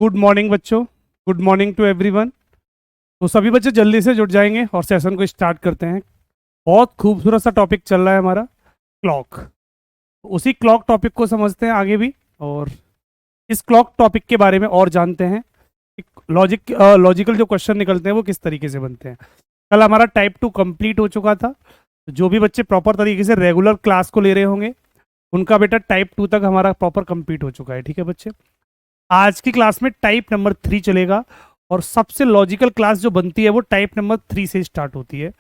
Good morning बच्चों। Good morning to everyone. तो सभी बच्चे जल्दी से जुट जाएंगे और सेशन को स्टार्ट करते हैं। बहुत खूबसूरत सा टॉपिक चल रहा है हमारा, क्लॉक। उसी क्लॉक टॉपिक को समझते हैं आगे भी, और इस क्लॉक टॉपिक के बारे में और जानते हैं। लॉजिकल जो क्वेश्चन निकलते हैं वो किस तरीके से बनते हैं। कल हमारा टाइप 2 कंप्लीट हो चुका था। तो जो भी बच्चे प्रॉपर तरीके से रेगुलर क्लास को ले रहे होंगे उनका बेटा टाइप 2 तक हमारा प्रॉपर कंप्लीट हो चुका है। ठीक है बच्चे, आज की क्लास में टाइप नंबर 3 चलेगा, और सबसे लॉजिकल क्लास जो बनती है वो टाइप नंबर 3 से स्टार्ट होती है।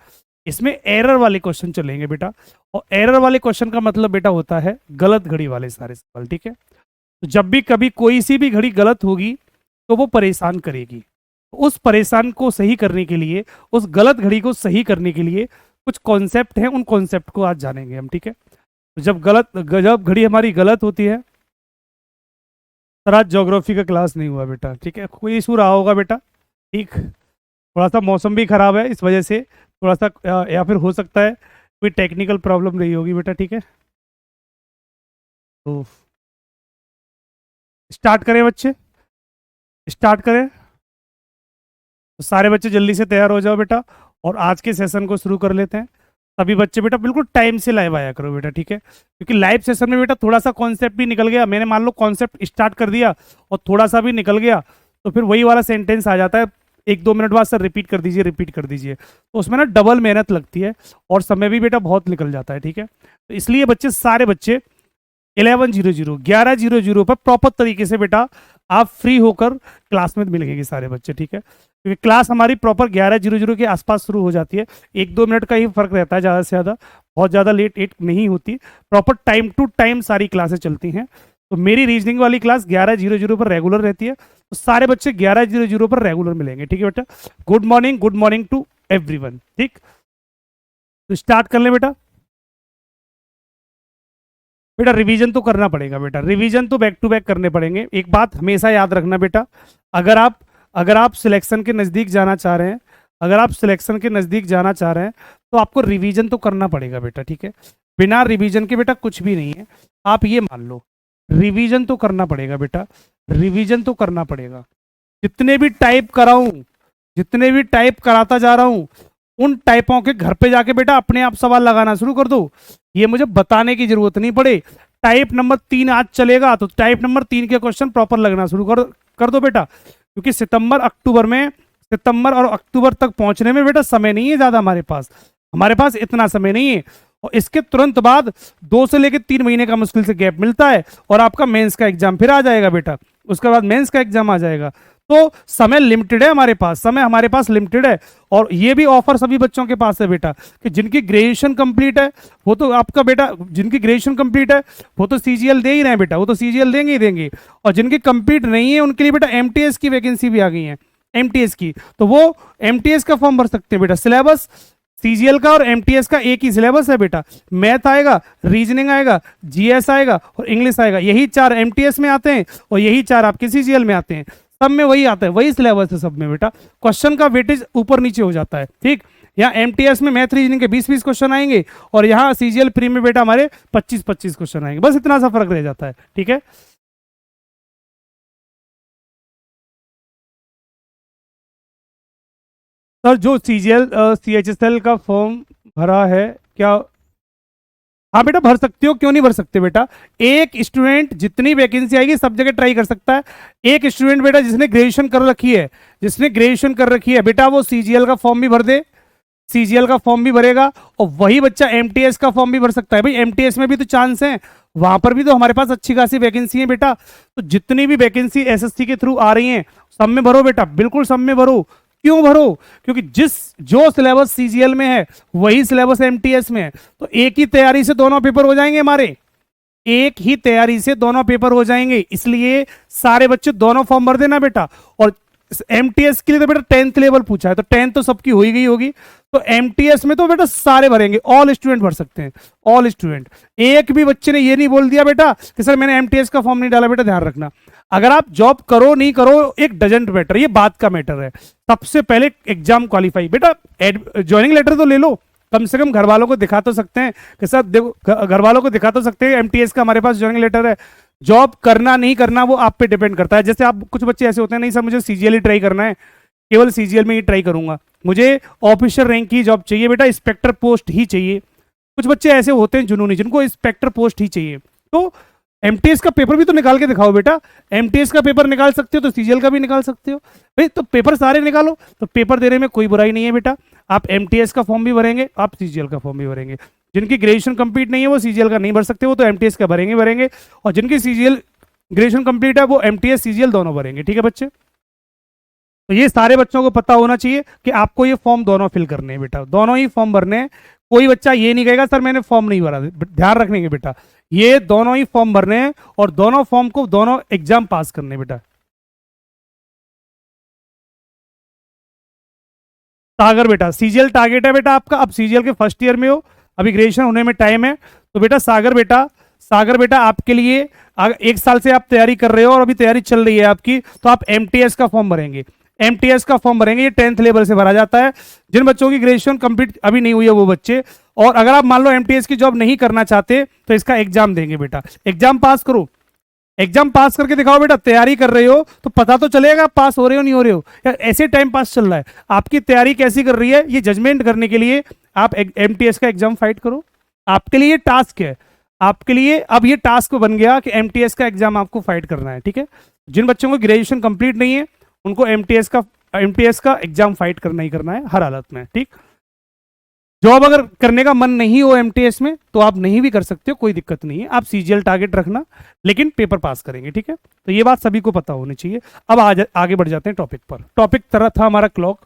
इसमें एरर वाले क्वेश्चन चलेंगे बेटा, और एरर वाले क्वेश्चन का मतलब बेटा होता है गलत घड़ी वाले सारे सवाल। ठीक है, तो जब भी कभी कोई सी भी घड़ी गलत होगी तो वो परेशान करेगी। उस परेशान को सही करने के लिए, उस गलत घड़ी को सही करने के लिए कुछ कॉन्सेप्ट हैं, उन कॉन्सेप्ट को आज जानेंगे हम। ठीक है, तो जब घड़ी हमारी गलत होती है, सर आज ज्योग्राफी का क्लास नहीं हुआ बेटा। ठीक है, कोई इशू रहा होगा बेटा। ठीक, थोड़ा सा मौसम भी खराब है, इस वजह से थोड़ा सा या फिर हो सकता है कोई टेक्निकल प्रॉब्लम रही होगी बेटा। ठीक है, तो स्टार्ट करें बच्चे, स्टार्ट करें। तो सारे बच्चे जल्दी से तैयार हो जाओ बेटा, और आज के सेशन को शुरू कर लेते हैं। सभी बच्चे बेटा बिल्कुल टाइम से लाइव आया करो बेटा। ठीक है, क्योंकि लाइव सेशन में बेटा थोड़ा सा कॉन्सेप्ट भी निकल गया, मैंने मान लो कॉन्सेप्ट स्टार्ट कर दिया और थोड़ा सा भी निकल गया तो फिर वही वाला सेंटेंस आ जाता है, 1-2 मिनट बाद सर रिपीट कर दीजिए, रिपीट कर दीजिए। तो उसमें ना डबल मेहनत लगती है और समय भी बेटा बहुत निकल जाता है। ठीक है, तो इसलिए बच्चे, सारे बच्चे 11:00 पर प्रॉपर तरीके से बेटा आप फ्री होकर क्लास में मिलेंगे सारे बच्चे। ठीक है, क्योंकि क्लास हमारी प्रॉपर 11:00 के आसपास शुरू हो जाती है। 1-2 मिनट का ही फर्क रहता है, ज़्यादा से ज़्यादा, बहुत ज़्यादा लेट एट नहीं होती। प्रॉपर टाइम टू टाइम सारी क्लासेस चलती हैं। तो मेरी रीजनिंग वाली क्लास 11:00 पर रेगुलर रहती है, तो सारे बच्चे 11:00 पर रेगुलर मिलेंगे। ठीक है बेटा, गुड मॉर्निंग टू एवरीवन। ठीक, तो स्टार्ट कर ले बेटा। बेटा रिवीजन तो करना पड़ेगा बेटा, रिवीजन तो बैक टू बैक करने पड़ेंगे। एक बात हमेशा याद रखना बेटा, अगर आप सिलेक्शन के नज़दीक जाना चाह रहे हैं, अगर आप सिलेक्शन के नज़दीक जाना चाह रहे हैं तो आपको रिवीजन तो करना पड़ेगा बेटा। ठीक है, बिना रिवीजन के बेटा कुछ भी नहीं है, आप ये मान लो। रिवीजन तो करना पड़ेगा बेटा, रिवीजन तो करना पड़ेगा। जितने भी टाइप कराऊं, जितने भी टाइप कराता जा रहा हूं, उन टाइपों के घर पे जाके बेटा अपने आप सवाल लगाना शुरू कर दो। ये मुझे बताने की जरूरत नहीं पड़े। टाइप नंबर 3 आज चलेगा तो टाइप नंबर 3 के क्वेश्चन प्रॉपर लगना शुरू कर दो बेटा, क्योंकि सितंबर और अक्टूबर तक पहुंचने में बेटा समय नहीं है ज़्यादा हमारे पास इतना समय नहीं है। और इसके तुरंत बाद 2 से लेकर 3 महीने का मुश्किल से गैप मिलता है, और आपका मेंस का एग्जाम फिर आ जाएगा बेटा। उसके बाद मेंस का एग्जाम आ जाएगा, तो समय लिमिटेड है हमारे पास, समय हमारे पास लिमिटेड है। और ये भी ऑफर सभी बच्चों के पास है बेटा, कि जिनकी ग्रेजुएशन कंप्लीट है वो तो आपका बेटा, जिनकी ग्रेजुएशन कंप्लीट है वो तो सीजीएल दे ही रहे हैं बेटा, वो तो सीजीएल देंगे ही देंगे। और जिनकी कंप्लीट नहीं है उनके लिए बेटा एमटीएस की वैकेंसी भी आ गई है, एमटीएस की, तो वो एमटीएस का फॉर्म भर सकते हैं बेटा। सिलेबस सीजीएल का और एमटीएस का एक ही सिलेबस है बेटा। मैथ आएगा, रीजनिंग आएगा, जीएस आएगा और इंग्लिश आएगा, यही 4 एमटीएस में आते हैं और यही 4 आपके सीजीएल में आते हैं। सब में वही आता है, वही सिलेबस है सब में बेटा। क्वेश्चन का वेटेज ऊपर नीचे हो जाता है। ठीक, यहाँ एमटीएस में मैथ रीजनिंग के 20-20 क्वेश्चन आएंगे, और यहाँ सीजीएल प्री में बेटा हमारे 25-25 क्वेश्चन आएंगे, बस इतना सा फर्क रह जाता है। ठीक है, सर जो सीजीएल सीएचएसएल का फॉर्म भरा है क्या? हाँ बेटा भर सकते हो, क्यों नहीं भर सकते बेटा। एक स्टूडेंट जितनी वैकेंसी आएगी सब जगह ट्राई कर सकता है। एक स्टूडेंट बेटा जिसने ग्रेजुएशन कर रखी है, जिसने ग्रेजुएशन कर रखी है बेटा, वो सीजीएल का फॉर्म भी भर दे, सीजीएल का फॉर्म भी भरेगा, और वही बच्चा एमटीएस का फॉर्म भी भर सकता है। भाई एमटीएस में भी तो चांस है, वहां पर भी तो हमारे पास अच्छी खासी वैकेंसी है बेटा। तो जितनी भी वैकेंसी एसएससी के थ्रू आ रही हैं सब में भरो बेटा, बिल्कुल सब में भरो। क्यों भरो? क्योंकि जो सिलेबस सीजीएल में है वही सिलेबस एमटीएस में है, तो एक ही तैयारी से दोनों पेपर हो जाएंगे हमारे, एक ही तैयारी से दोनों पेपर हो जाएंगे। इसलिए सारे बच्चे दोनों फॉर्म भर देना बेटा। और एमटीएस के लिए तो बेटा 10th लेवल पूछा है, तो 10th तो सबकी हो ही गई होगी, तो एमटीएस में तो बेटा सारे भरेंगे, ऑल स्टूडेंट भर सकते हैं, ऑल स्टूडेंट। एक भी बच्चे ने ये नहीं बोल दिया बेटा कि सर मैंने एमटीएस का फॉर्म नहीं डाला। बेटा ध्यान रखना, अगर आप जॉब करो नहीं करो एक डजेंट मैटर, ये बात का मैटर है। सबसे पहले एग्जाम क्वालिफाई बेटा, ज्वाइनिंग लेटर तो ले लो, कम से कम घर वालों को दिखा तो सकते हैं कि सर देखो, घर वालों को दिखा तो सकते हैं एमटीएस का हमारे पास ज्वाइनिंग लेटर है। जॉब करना नहीं करना वो आप पे डिपेंड करता है। जैसे आप कुछ बच्चे ऐसे होते हैं, नहीं सर मुझे सीजीएल ही ट्राई करना है, केवल सीजीएल में ही ट्राई करूंगा, मुझे ऑफिसर रैंक की जॉब चाहिए बेटा, इंस्पेक्टर पोस्ट ही चाहिए। कुछ बच्चे ऐसे होते हैं जुनूनी, जिनको इंस्पेक्टर पोस्ट ही चाहिए। तो एमटीएस का पेपर भी तो निकाल के दिखाओ बेटा। एमटीएस का पेपर निकाल सकते हो तो सीजीएल का भी निकाल सकते हो भाई, तो पेपर सारे निकालो। तो पेपर देने में कोई बुराई नहीं है बेटा, आप एमटीएस का फॉर्म भी भरेंगे, आप सीजीएल का फॉर्म भी भरेंगे। जिनकी ग्रेजुएशन कंप्लीट नहीं है वो सीजीएल का नहीं भर सकते, वो तो एमटीएस का भरेंगे। और जिनकी सीजीएल ग्रेजुएशन कंप्लीट है वो एमटीएस सीजीएल दोनों भरेंगे। ठीक है बच्चे, तो ये सारे बच्चों को पता होना चाहिए कि आपको ये फॉर्म दोनों फिल करने हैं बेटा, दोनों ही फॉर्म भरने हैं। कोई बच्चा ये नहीं कहेगा सर मैंने फॉर्म नहीं भरा, ध्यान रखने के बेटा, ये दोनों ही फॉर्म भरने हैं और दोनों फॉर्म को दोनों एग्जाम पास करने बेटा। सागर बेटा सीजीएल टारगेट है बेटा आपका, अब सीजीएल के फर्स्ट ईयर में हो, अभी ग्रेजुएशन होने में टाइम है, तो बेटा सागर बेटा आपके लिए एक साल से आप तैयारी कर रहे हो और अभी तैयारी चल रही है आपकी, तो आप एमटीएस का फॉर्म भरेंगे। एमटीएस का फॉर्म भरेंगे, ये 10th लेवल से भरा जाता है। जिन बच्चों की ग्रेजुएशन कंप्लीट अभी नहीं हुई है वो बच्चे, और अगर आप मान लो एमटीएस की जॉब नहीं करना चाहते तो इसका एग्जाम देंगे बेटा। एग्जाम पास करो, एग्जाम पास करके दिखाओ बेटा, तैयारी कर रहे हो तो पता तो चलेगा पास हो रहे हो नहीं हो रहे हो, या ऐसे टाइम पास चल रहा है। आपकी तैयारी कैसी कर रही है ये जजमेंट करने के लिए आप एमटीएस का एग्जाम फाइट करो। आपके लिए टास्क है, आपके लिए अब ये टास्क बन गया कि एमटीएस का एग्जाम आपको फाइट करना है। ठीक है, जिन बच्चों को ग्रेजुएशन कंप्लीट नहीं है उनको एमटीएस का एग्जाम फाइट करना ही करना है हर हालत में। ठीक, जॉब अगर करने का मन नहीं हो एमटीएस में तो आप नहीं भी कर सकते हो, कोई दिक्कत नहीं है, आप सीजीएल टारगेट रखना, लेकिन पेपर पास करेंगे। ठीक है, तो ये बात सभी को पता होनी चाहिए। अब आगे बढ़ जाते हैं टॉपिक पर। टॉपिक तरह था हमारा क्लॉक।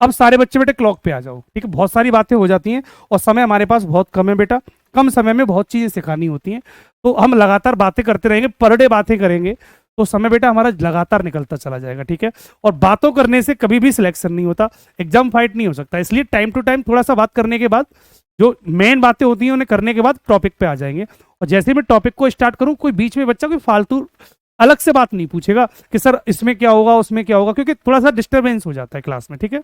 अब सारे बच्चे बेटे क्लॉक पे आ जाओ। ठीक है, बहुत सारी बातें हो जाती हैं और समय हमारे पास बहुत कम है बेटा, कम समय में बहुत चीजें सिखानी होती हैं, तो हम लगातार बातें करते रहेंगे, पर डे बातें करेंगे तो समय बेटा हमारा लगातार निकलता चला जाएगा। ठीक है, और बातों करने से कभी भी सिलेक्शन नहीं होता, एग्जाम फाइट नहीं हो सकता। इसलिए टाइम टू टाइम थोड़ा सा बात करने के बाद जो मेन बातें होती हैं उन्हें करने के बाद टॉपिक पे आ जाएंगे। और जैसे मैं टॉपिक को स्टार्ट करूं, कोई बीच में बच्चा कोई फालतू अलग से बात नहीं पूछेगा कि सर इसमें क्या होगा उसमें क्या होगा, क्योंकि थोड़ा सा डिस्टर्बेंस हो जाता है क्लास में। ठीक है,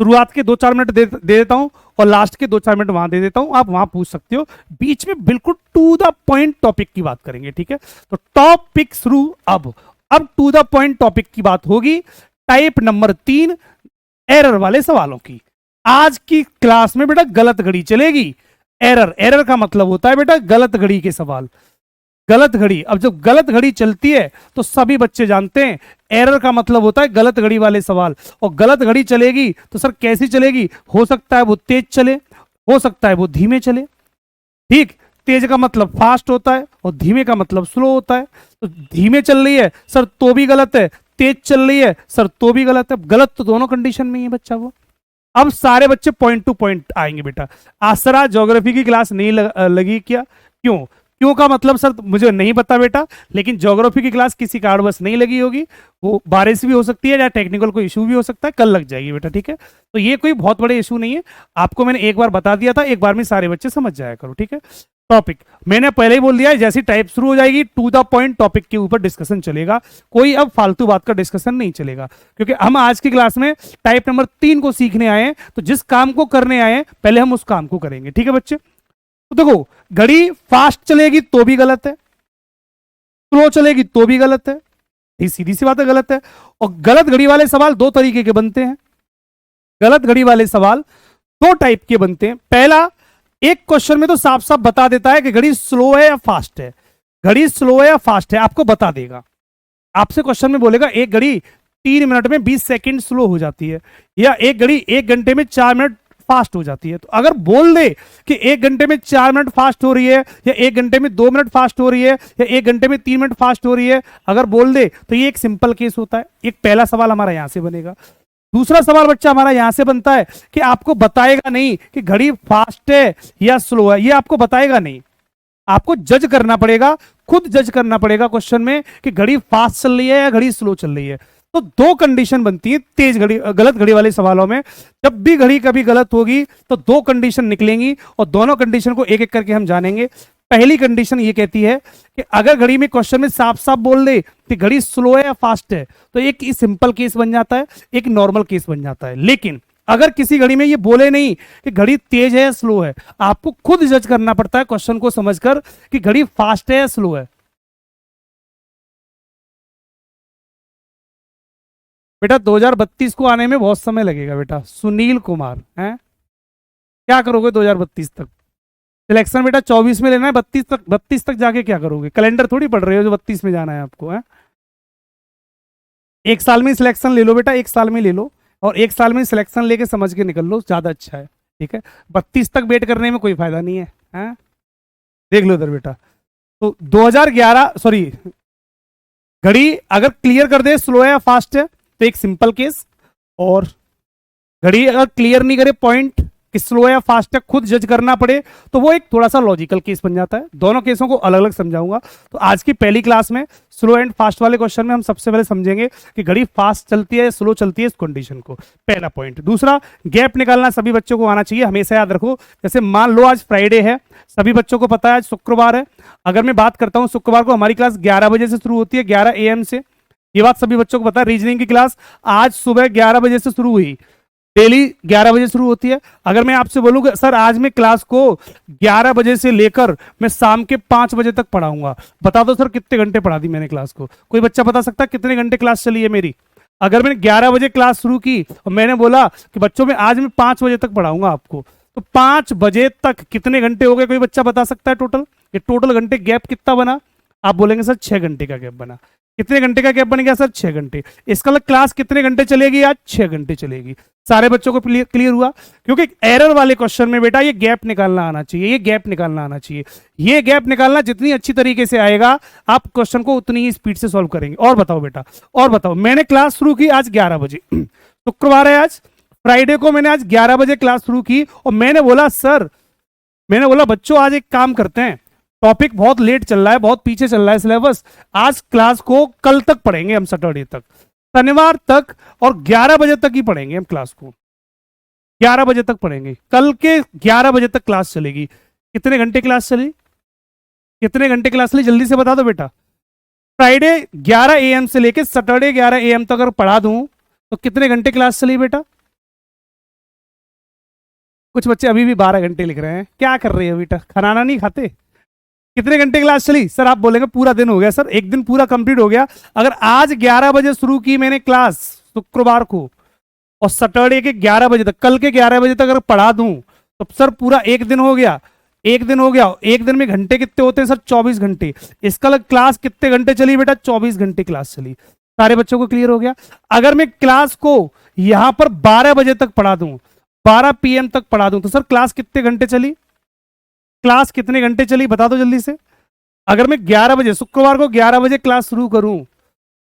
शुरुआत के 2-4 मिनट दे देता हूं और लास्ट के 2-4 मिनट वहां दे देता हूं, आप वहां पूछ सकते हो। बीच में बिल्कुल टू द पॉइंट टॉपिक की बात करेंगे। ठीक है, तो टॉपिक शुरू अब टू द पॉइंट टॉपिक की बात होगी। टाइप नंबर 3 एरर वाले सवालों की। आज की क्लास में बेटा गलत घड़ी चलेगी। एरर का मतलब होता है बेटा गलत घड़ी के सवाल। गलत घड़ी, अब जब गलत घड़ी चलती है तो सभी बच्चे जानते हैं एरर का मतलब होता है गलत घड़ी वाले सवाल। और गलत घड़ी चलेगी तो सर कैसी चलेगी, हो सकता है वो तेज चले, हो सकता है वो धीमे चले। ठीक, तेज का मतलब फास्ट होता है और धीमे का मतलब स्लो होता है। तो धीमे चल रही है सर तो भी गलत है, तेज चल रही है सर तो भी गलत है। गलत तो दोनों कंडीशन में ही है बच्चा वो। अब सारे बच्चे पॉइंट टू पॉइंट आएंगे बेटा। आसरा ज्योग्राफी की क्लास नहीं लगी क्या, क्यों का मतलब सर मुझे नहीं पता बेटा, लेकिन ज्योग्राफी की क्लास किसी कारणवश नहीं लगी होगी, वो बारिश भी हो सकती है या टेक्निकल कोई इशू भी हो सकता है, कल लग जाएगी बेटा। ठीक है, तो ये कोई बहुत बड़े इशू नहीं है, आपको मैंने एक बार बता दिया था, एक बार में सारे बच्चे समझ जाया करो। ठीक है, टॉपिक मैंने पहले ही बोल दिया है, जैसी टाइप शुरू हो जाएगी टू द पॉइंट टॉपिक के ऊपर डिस्कशन चलेगा, कोई अब फालतू बात का डिस्कशन नहीं चलेगा, क्योंकि हम आज की क्लास में टाइप नंबर 3 को सीखने आए हैं। तो जिस काम को करने आए हैं पहले हम उस काम को करेंगे। ठीक है बच्चे, तो देखो घड़ी फास्ट चलेगी तो भी गलत है, स्लो चलेगी तो भी गलत है, ये सीधी सी बात है गलत है। और गलत घड़ी वाले सवाल दो तरीके के बनते हैं। गलत घड़ी वाले सवाल दो टाइप के बनते हैं। पहला, एक क्वेश्चन में तो साफ साफ बता देता है कि घड़ी स्लो है या फास्ट है, घड़ी स्लो है या फास्ट है, आपको बता देगा। आपसे क्वेश्चन में बोलेगा एक घड़ी 3 मिनट में 20 सेकंड स्लो हो जाती है, या एक घड़ी 1 घंटे में 4 मिनट फास्ट हो जाती है। तो अगर बोल दे कि 1 घंटे में 4 मिनट फास्ट हो रही है, या 1 घंटे में 2 मिनट फास्ट हो रही है, या 1 घंटे में 3 मिनट फास्ट हो रही है, अगर बोल दे तो ये एक सिंपल केस होता है। एक पहला सवाल हमारा यहां से बनेगा। दूसरा सवाल बच्चा हमारा यहां से बनता है कि आपको बताएगा नहीं कि घड़ी फास्ट है या स्लो है, ये आपको बताएगा नहीं, आपको जज करना पड़ेगा, खुद जज करना पड़ेगा क्वेश्चन में कि घड़ी फास्ट चल रही है या घड़ी स्लो चल रही है। तो दो कंडीशन बनती है तेज घड़ी गलत घड़ी वाले सवालों में। जब भी घड़ी कभी गलत होगी तो दो कंडीशन निकलेंगी और दोनों कंडीशन को एक एक करके हम जानेंगे। पहली कंडीशन ये कहती है कि अगर घड़ी में क्वेश्चन में साफ साफ बोल दे कि घड़ी स्लो है या फास्ट है तो एक सिंपल केस बन जाता है, एक नॉर्मल केस बन जाता है। लेकिन अगर किसी घड़ी में ये बोले नहीं कि घड़ी तेज है या स्लो है, आपको खुद जज करना पड़ता है क्वेश्चन को समझकर कि घड़ी फास्ट है या स्लो है। बेटा 2032 को आने में बहुत समय लगेगा बेटा। सुनील कुमार हैं, क्या करोगे 2032 तक? सिलेक्शन बेटा 24 में लेना है, 32 तक जाके क्या करोगे? कैलेंडर थोड़ी पढ़ रहे हो जो 32 में जाना है आपको, है? एक साल में सिलेक्शन ले लो बेटा, एक साल में ले लो, और एक साल में सिलेक्शन लेके समझ के निकल लो, ज्यादा अच्छा है। ठीक है, 32 तक वेट करने में कोई फायदा नहीं है, हैं? देख लो इधर बेटा। तो 2011 सॉरी, घड़ी अगर क्लियर कर दे स्लो है या फास्ट है तो एक सिंपल केस, और घड़ी अगर क्लियर नहीं करे पॉइंट कि स्लो है या फास्ट है, खुद जज करना पड़े, तो वो एक थोड़ा सा लॉजिकल केस बन जाता है। दोनों केसों को अलग अलग समझाऊंगा। तो आज की पहली क्लास में स्लो एंड फास्ट वाले क्वेश्चन में हम सबसे पहले समझेंगे कि घड़ी फास्ट चलती है या स्लो चलती है, इस कंडीशन को, पहला पॉइंट। दूसरा, गैप निकालना सभी बच्चों को आना चाहिए, हमेशा याद रखो। जैसे मान लो आज फ्राइडे है, सभी बच्चों को पता है आज शुक्रवार है। अगर मैं बात करता हूं शुक्रवार को हमारी क्लास 11 बजे से शुरू होती है, 11 AM से, ये बात सभी बच्चों को पता है। रीजनिंग की क्लास आज सुबह 11 बजे से शुरू हुई, डेली 11 बजे शुरू होती है। अगर मैं आपसे बोलूं कि सर आज मैं क्लास को 11 बजे से लेकर मैं शाम के 5 बजे तक पढ़ाऊंगा, बता दो सर कितने घंटे पढ़ा दी मैंने क्लास को? कोई बच्चा बता सकता है कितने घंटे क्लास चली है मेरी? अगर मैंने 11 बजे क्लास शुरू की और मैंने बोला कि बच्चों में आज मैं 5 बजे तक पढ़ाऊंगा आपको, तो 5 बजे तक कितने घंटे हो गए? कोई बच्चा बता सकता है टोटल? ये टोटल घंटे गैप कितना बना? आप बोलेंगे सर 6 घंटे का गैप बना। कितने घंटे का गैप बन गया सर? 6 घंटे। इसका मतलब क्लास कितने घंटे चलेगी आज? 6 घंटे चलेगी। सारे बच्चों को क्लियर हुआ? क्योंकि एरर वाले क्वेश्चन में बेटा ये गैप निकालना आना चाहिए, ये गैप निकालना आना चाहिए। ये गैप निकालना जितनी अच्छी तरीके से आएगा, आप क्वेश्चन को उतनी ही स्पीड से सॉल्व करेंगे। और बताओ बेटा, और बताओ। मैंने क्लास शुरू की आज 11 बजे, शुक्रवार है आज, फ्राइडे को मैंने आज 11 बजे क्लास शुरू की, और मैंने बोला सर, मैंने बोला बच्चों आज एक काम करते हैं, टॉपिक बहुत लेट चल रहा है, बहुत पीछे चल रहा है सिलेबस, आज क्लास को कल तक पढ़ेंगे हम, सैटरडे तक, शनिवार तक, और 11 बजे तक ही पढ़ेंगे हम क्लास को, 11 बजे तक पढ़ेंगे, कल के 11 बजे तक क्लास चलेगी। कितने घंटे क्लास चली? कितने घंटे क्लास चली? जल्दी से बता दो बेटा। फ्राइडे 11 AM से लेके सैटरडे 11 AM तक अगर पढ़ा दूं तो कितने घंटे क्लास चली बेटा? कुछ बच्चे अभी भी 12 घंटे लिख रहे हैं, क्या कर रहे हो बेटा? खाना नहीं खाते? कितने घंटे क्लास चली? सर आप बोलेंगे पूरा दिन हो गया। सर एक दिन पूरा कंप्लीट हो गया। अगर आज 11 बजे शुरू की मैंने क्लास शुक्रवार को, और सैटरडे के 11 बजे तक, कल के 11 बजे तक अगर पढ़ा दूं, तो सर पूरा एक दिन हो गया। एक दिन हो गया। एक दिन में घंटे कितने होते हैं सर? 24 घंटे। इसका क्लास कितने घंटे चली बेटा? 24 घंटे क्लास चली। सारे बच्चों को क्लियर हो गया? अगर मैं क्लास को यहां पर 12 बजे तक पढ़ा दूं, 12 PM तक पढ़ा दूं, तो सर क्लास कितने घंटे चली? क्लास कितने घंटे चली बता दो जल्दी से। अगर मैं 11 बजे, शुक्रवार को 11 बजे क्लास शुरू करूं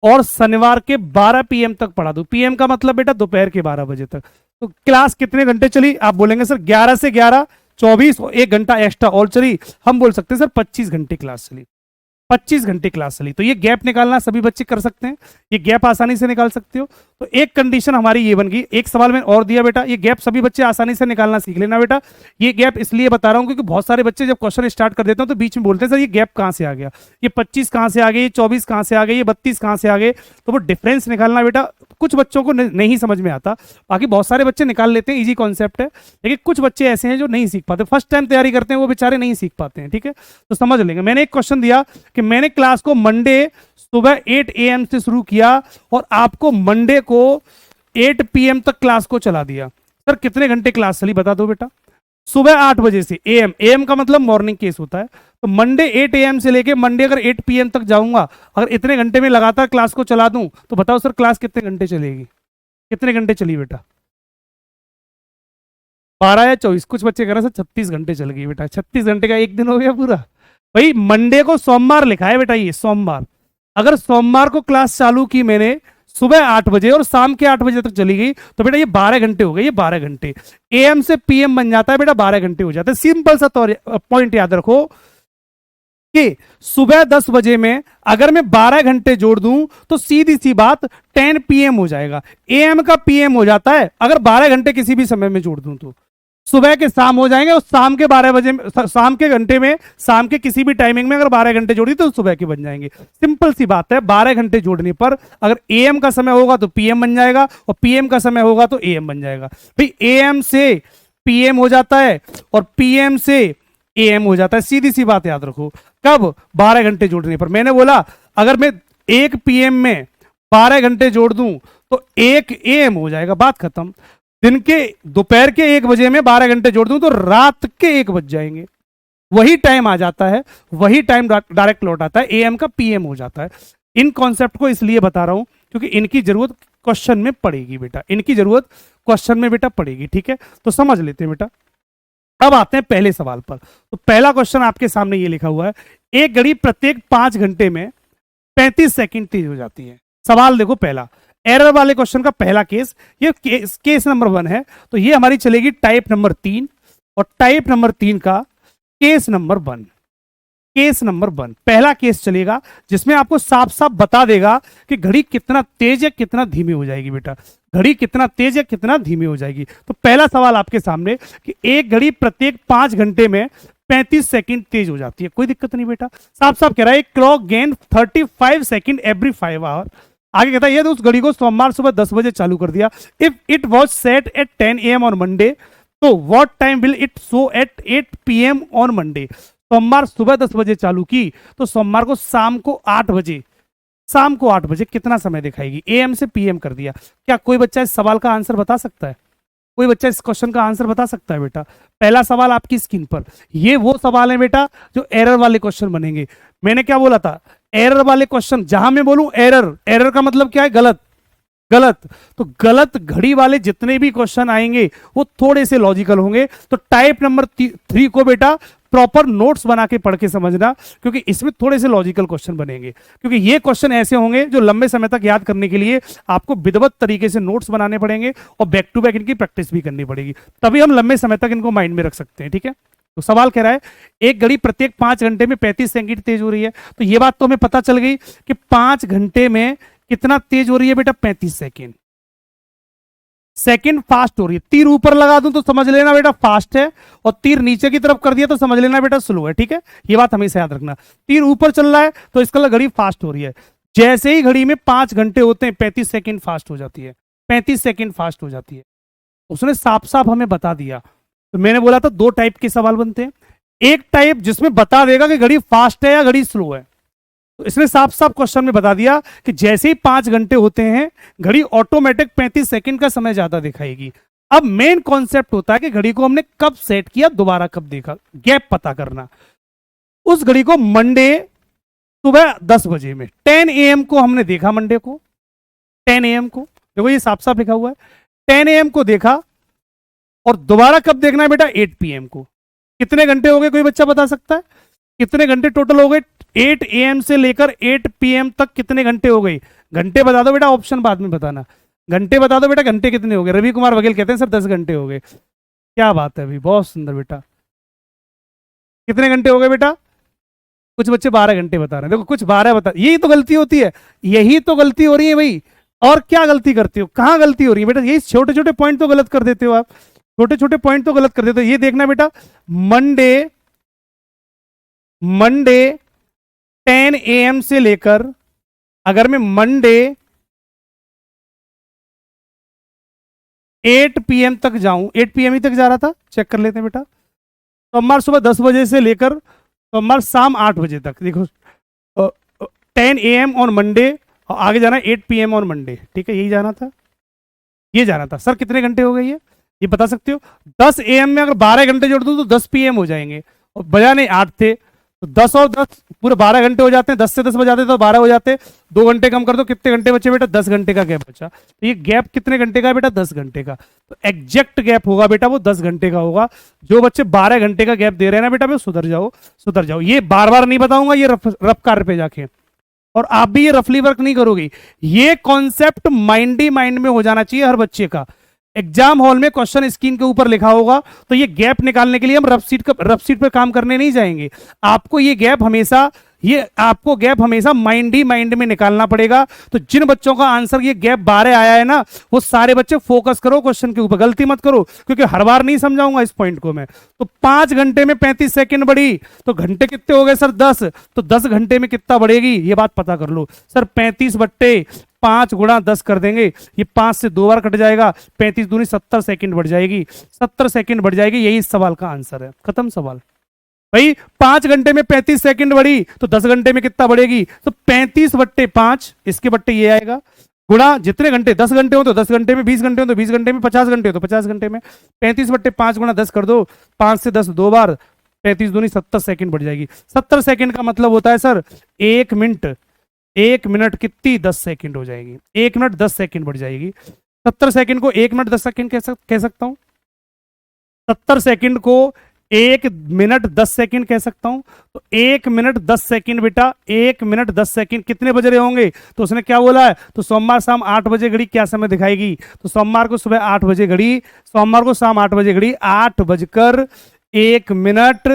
और शनिवार के 12 PM तक पढ़ा दूं, PM का मतलब बेटा दोपहर के 12 बजे तक, तो क्लास कितने घंटे चली? आप बोलेंगे सर 11 से 11 24, और 1 घंटा एक्स्ट्रा और चली। हम बोल सकते हैं सर 25 घंटे क्लास चली, 25 घंटे क्लास चली। तो ये गैप निकालना सभी बच्चे कर सकते हैं, ये गैप आसानी से निकाल सकते हो। तो एक कंडीशन हमारी ये बन गई। एक सवाल मैंने और दिया बेटा, ये गैप सभी बच्चे आसानी से निकालना सीख लेना बेटा। ये गैप इसलिए बता रहा हूं क्योंकि बहुत सारे बच्चे जब क्वेश्चन स्टार्ट कर देते हैं तो बीच में बोलते हैं सर ये गैप कहां से आ गया, ये 25 कहां से आ गए, ये 24 कहां से आ गए, ये 32 कहां से आ गए। तो वो डिफरेंस निकालना बेटा कुछ बच्चों को नहीं समझ में आता, बाकी बहुत सारे बच्चे निकाल लेते हैं, इजी कॉन्सेप्ट है। लेकिन कुछ बच्चे ऐसे हैं जो नहीं सीख पाते, फर्स्ट टाइम तैयारी करते हैं, वो बेचारे नहीं सीख पाते हैं। ठीक है, तो समझ लेंगे। मैंने एक क्वेश्चन दिया कि मैंने क्लास को मंडे सुबह 8 AM से शुरू किया और आपको मंडे को 8 PM तक क्लास को चला दिया। सर कितने घंटे क्लास चली बता दो बेटा? सुबह 8 बजे से, AM, AM का मतलब मॉर्निंग केस होता है। तो मंडे 8 AM से लेके मंडे अगर 8 PM तक जाऊंगा, अगर इतने घंटे में लगातार क्लास को चला दूं, तो बताओ सर क्लास कितने घंटे चलेगी? कितने घंटे चली बेटा? 12 या 24? कुछ बच्चे कह रहे हैं सर 36 घंटे चल गई बेटा। 36 घंटे का एक दिन हो गया पूरा। भाई मंडे को सोमवार लिखा है बेटा, ये सोमवार। अगर सोमवार को क्लास चालू की मैंने सुबह 8 बजे और शाम के 8 बजे तक चली गई, तो बेटा ये 12 घंटे हो गए। ये 12 घंटे AM से PM बन जाता है बेटा, 12 घंटे हो जाते हैं। सिंपल सा पॉइंट याद रखो कि सुबह 10 बजे में अगर मैं 12 घंटे जोड़ दूं तो सीधी सी बात 10 PM हो जाएगा। AM का PM हो जाता है अगर 12 घंटे किसी भी समय में जोड़ दूं, तो सुबह के शाम हो जाएंगे, और शाम के 12 बजे, शाम के घंटे में, शाम के किसी भी टाइमिंग में अगर 12 घंटे जोड़ी तो सुबह के बन जाएंगे। सिंपल सी बात है। 12 घंटे जोड़ने पर अगर AM का समय होगा तो PM बन जाएगा, और PM का समय होगा तो AM बन जाएगा। भाई AM से PM हो जाता है और PM से AM हो जाता है, सीधी सी बात याद रखो। कब? 12 घंटे जोड़ने पर। मैंने बोला अगर मैं 1 PM में 12 घंटे जोड़ दूं तो 1 AM हो जाएगा, बात खत्म। दिन के दोपहर के 1 बजे में 12 घंटे जोड़ दूं तो रात के 1 बज जाएंगे, वही टाइम आ जाता है, वही टाइम डायरेक्ट लौट आता है, AM का PM हो जाता है। इन कॉन्सेप्ट को इसलिए बता रहा हूं क्योंकि इनकी जरूरत क्वेश्चन में पड़ेगी बेटा, इनकी जरूरत क्वेश्चन में बेटा पड़ेगी, ठीक है। तो समझ लेते हैं बेटा। अब आते हैं पहले सवाल पर। तो पहला क्वेश्चन आपके सामने ये लिखा हुआ है, एक घड़ी प्रत्येक 5 घंटे में 35 सेकंड तेज हो जाती है। सवाल देखो पहला, एरर वाले क्वेश्चन का पहला केस, ये केस नंबर 1 है, तो ये हमारी चलेगी टाइप नंबर 3, और टाइप नंबर 3 का केस नंबर 1, केस नंबर 1 पहला केस चलेगा जिसमें आपको साफ साफ बता देगा कि घड़ी कितना तेज या कितना धीमी हो जाएगी बेटा, घड़ी कितना तेज या कितना धीमी हो जाएगी। तो पहला सवाल आपके सामने कि एक घड़ी प्रत्येक 5 घंटे में 35 सेकंड तेज हो जाती है, कोई दिक्कत नहीं बेटा, साफ साफ कह रहा है clock gain 35 second every 5 hour. आगे कहता है यदि उस घड़ी को सोमवार सुबह 10 बजे चालू कर दिया, if it was set at 10 AM on Monday, तो what time will it show at 8 PM on Monday. सोमवार सुबह 10 बजे चालू की तो सोमवार को शाम को 8 बजे, शाम को 8 बजे कितना समय दिखाएगी, AM से PM कर दिया। क्या कोई बच्चा इस सवाल का आंसर बता सकता है, कोई बच्चा इस क्वेश्चन का आंसर बता सकता है बेटा। पहला सवाल आपकी स्क्रीन पर, ये वो सवाल है बेटा जो एरर वाले क्वेश्चन बनेंगे। मैंने क्या बोला था, एरर वाले क्वेश्चन, जहां मैं बोलूं एरर, एरर का मतलब क्या है, गलत, गलत, तो गलत घड़ी वाले जितने भी क्वेश्चन आएंगे वो थोड़े से लॉजिकल होंगे। तो टाइप नंबर 3 को बेटा प्रॉपर नोट्स बना के पढ़ के समझना, क्योंकि इसमें थोड़े से लॉजिकल क्वेश्चन बनेंगे, क्योंकि ये क्वेश्चन ऐसे होंगे जो लंबे समय तक याद करने के लिए आपको विधिवत तरीके से नोट्स बनाने पड़ेंगे और बैक टू बैक इनकी प्रैक्टिस भी करनी पड़ेगी, तभी हम लंबे समय तक इनको माइंड में रख सकते हैं, ठीक है। तो सवाल कह रहा है एक घड़ी प्रत्येक 5 घंटे में 35 सेकंड तेज हो रही है, तो ये बात तो हमें पता चल गई कि 5 घंटे में कितना तेज हो रही है बेटा, 35 सेकंड, सेकंड फास्ट हो रही है। तीर ऊपर लगा दूं तो समझ लेना बेटा फास्ट है, और तीर नीचे की तरफ कर दिया तो समझ लेना बेटा स्लो है, ठीक है, ये बात हमेशा याद रखना। तीर ऊपर चल रहा है तो इसका घड़ी फास्ट हो रही है, जैसे ही घड़ी में 5 घंटे होते हैं 35 सेकंड फास्ट हो जाती है, 35 सेकंड फास्ट हो जाती है। उसने साफ साफ हमें बता दिया। तो मैंने बोला था 2 टाइप के सवाल बनते हैं, एक टाइप जिसमें बता देगा कि घड़ी फास्ट है या घड़ी स्लो है, तो इसने साफ साफ क्वेश्चन में बता दिया कि जैसे ही 5 घंटे होते हैं घड़ी ऑटोमेटिक 35 सेकंड का समय ज्यादा दिखाएगी। अब मेन कॉन्सेप्ट होता है कि घड़ी को हमने कब सेट किया, दोबारा कब देखा, गैप पता करना। उस घड़ी को मंडे सुबह 10 बजे में 10 AM को हमने देखा, मंडे को 10 AM को, देखो ये साफ साफ लिखा हुआ है, 10 AM को देखा, और दोबारा कब देखना है बेटा, 8 PM को। कितने घंटे हो गए, कोई बच्चा बता सकता है कितने घंटे टोटल हो गए, 8 AM से लेकर 8 PM तक कितने घंटे हो गए, घंटे बता दो बेटा, ऑप्शन बाद में बताना, घंटे बता दो बेटा, घंटे कितने हो गए। रवि कुमार बघेल कहते हैं सर 10 घंटे हो गए, क्या बात है अभी, बहुत सुंदर बेटा, कितने घंटे हो गए बेटा, कुछ बच्चे 12 घंटे बता रहे हैं, देखो कुछ 12 बता, यही तो गलती होती है, यही तो गलती हो रही है भाई, और क्या गलती करते हो, कहां गलती हो रही है बेटा, यही छोटे छोटे पॉइंट तो गलत कर देते हो आप, छोटे छोटे पॉइंट तो गलत कर देते हो। ये देखना बेटा, मंडे 10 AM से लेकर, अगर मैं मंडे 8 PM तक जाऊं, 8 PM ही तक जा रहा था, चेक कर लेते हैं बेटा, सोमवार सुबह 10 बजे से लेकर सोमवार शाम 8 बजे तक, देखो 10 AM ऑन मंडे, और आगे जाना 8 PM ऑन मंडे, ठीक है, यही जाना था, ये जाना था। सर कितने घंटे हो गए ये बता सकते हो। 10 AM में अगर 12 घंटे जोड़ दूं तो 10 PM हो जाएंगे, और बजाने 8 थे, तो 10 और 10 पूरे 12 घंटे हो जाते हैं, 10 से 10 बजाते तो 12 हो जाते, 2 घंटे कम कर दो, कितने घंटे बचे बेटा, 10 घंटे का गैप बचा। तो ये गैप कितने घंटे का है बेटा, 10 घंटे का। तो एग्जैक्ट गैप होगा बेटा वो 10 घंटे का होगा। जो बच्चे 12 घंटे का गैप दे रहे हैं ना बेटा, वो सुधर जाओ, सुधर जाओ। ये बार बार नहीं बताऊंगा, ये रफ कार्य पे जाके, और आप भी ये रफली वर्क नहीं करोगे। ये कॉन्सेप्ट माइंडी माइंड में हो जाना चाहिए हर बच्चे का। एग्जाम हॉल में क्वेश्चन स्क्रीन के ऊपर लिखा होगा, तो ये गैप निकालने के लिए हम रफ सीट पर काम करने नहीं जाएंगे। आपको ये गैप हमेशा, ये आपको गैप हमेशा माइंड ही माइंड में निकालना पड़ेगा। तो जिन बच्चों का आंसर ये गैप 12 आया है ना, वो सारे बच्चे फोकस करो क्वेश्चन के ऊपर, गलती मत करो, क्योंकि हर बार नहीं समझाऊंगा इस पॉइंट को मैं। तो 5 घंटे में 35 सेकंड बढ़ी, तो घंटे कितने हो गए सर, 10, तो 10 घंटे में कितना बढ़ेगी ये बात पता कर लो। सर 35/5 गुणा 10 कर देंगे, ये 5 से 2 बार कट जाएगा, 35 दूनी 70 सेकंड बढ़ जाएगी, 70 सेकंड बढ़ जाएगी। यही इस सवाल का आंसर है, खत्म सवाल। भाई 5 घंटे में 35 सेकंड बढ़ी तो 10 घंटे में कितना बढ़ेगी, तो 35/5, इसके बट्टे ये आएगा, गुणा जितने घंटे, 10 घंटे हो तो 10 घंटे में, 20 घंटे हो तो 20 घंटे में, 50 घंटे हो तो 50 घंटे में। 35/5 गुणा 10 कर दो, 5 से 10 2 बार, 35 दूनी 70 सेकंड बढ़ जाएगी। 70 सेकंड का मतलब होता है सर 1 मिनट, 1 मिनट कितनी 10 सेकंड हो जाएगी, 1 मिनट 10 सेकंड बढ़ जाएगी। 70 सेकंड को 1 मिनट 10 सेकंड कह सकता हूं, 70 सेकंड को 1 मिनट 10 सेकंड कह सकता हूं। तो 1 मिनट 10 सेकंड बेटा, 1 मिनट 10 सेकंड कितने बज रहे होंगे, तो उसने क्या बोला है, तो सोमवार शाम 8 बजे घड़ी क्या समय दिखाएगी, तो सोमवार को सुबह 8 बजे घड़ी, सोमवार को शाम 8 बजे घड़ी, 8 बजकर 1 मिनट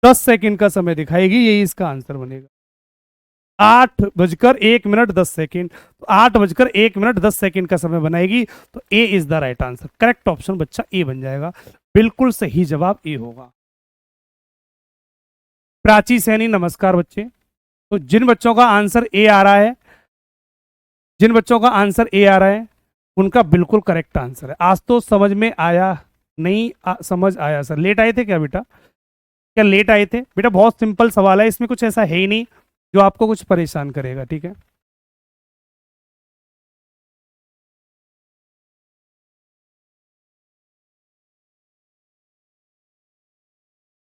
10 सेकंड का समय दिखाएगी, यही इसका आंसर बनेगा। 8 बजकर 1 मिनट 10 सेकंड, तो 8 बजकर 1 मिनट 10 सेकंड का समय बनाएगी, तो A is the right answer. Correct option बच्चा ए बन जाएगा, बिल्कुल सही जवाब ए होगा। प्राची सैनी नमस्कार बच्चे। तो जिन बच्चों का आंसर ए आ रहा है, जिन बच्चों का आंसर ए आ रहा है उनका बिल्कुल करेक्ट आंसर है। आज तो समझ में आया नहीं, समझ आया सर, लेट आए थे क्या बेटा, क्या लेट आए थे बेटा? बहुत सिंपल सवाल है, इसमें कुछ ऐसा है ही नहीं जो आपको कुछ परेशान करेगा, ठीक है।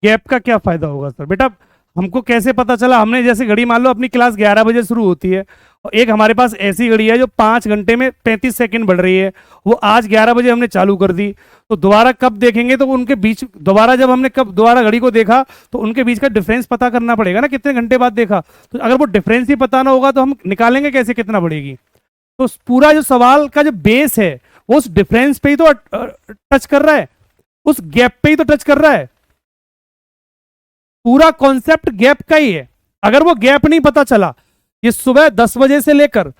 गैप का क्या फायदा होगा सर? बेटा हमको कैसे पता चला, हमने जैसे घड़ी मान लो अपनी क्लास 11 बजे शुरू होती है और एक हमारे पास ऐसी घड़ी है जो 5 घंटे में 35 सेकंड बढ़ रही है, वो आज 11 बजे हमने चालू कर दी, तो दोबारा कब देखेंगे तो उनके बीच, दोबारा जब हमने कब दोबारा घड़ी को देखा तो उनके बीच का डिफरेंस पता करना पड़ेगा ना, कितने घंटे बाद देखा। तो अगर वो डिफरेंस ही पता ना होगा तो हम निकालेंगे कैसे कितना बढ़ेगी। तो पूरा जो सवाल का जो बेस है वो उस डिफरेंस पे ही तो टच कर रहा है, उस गैप पे ही तो टच कर रहा है, पूरा कॉन्सेप्ट गैप का ही है। अगर वो गैप नहीं पता चला, ये सुबह 10 बजे से लेकर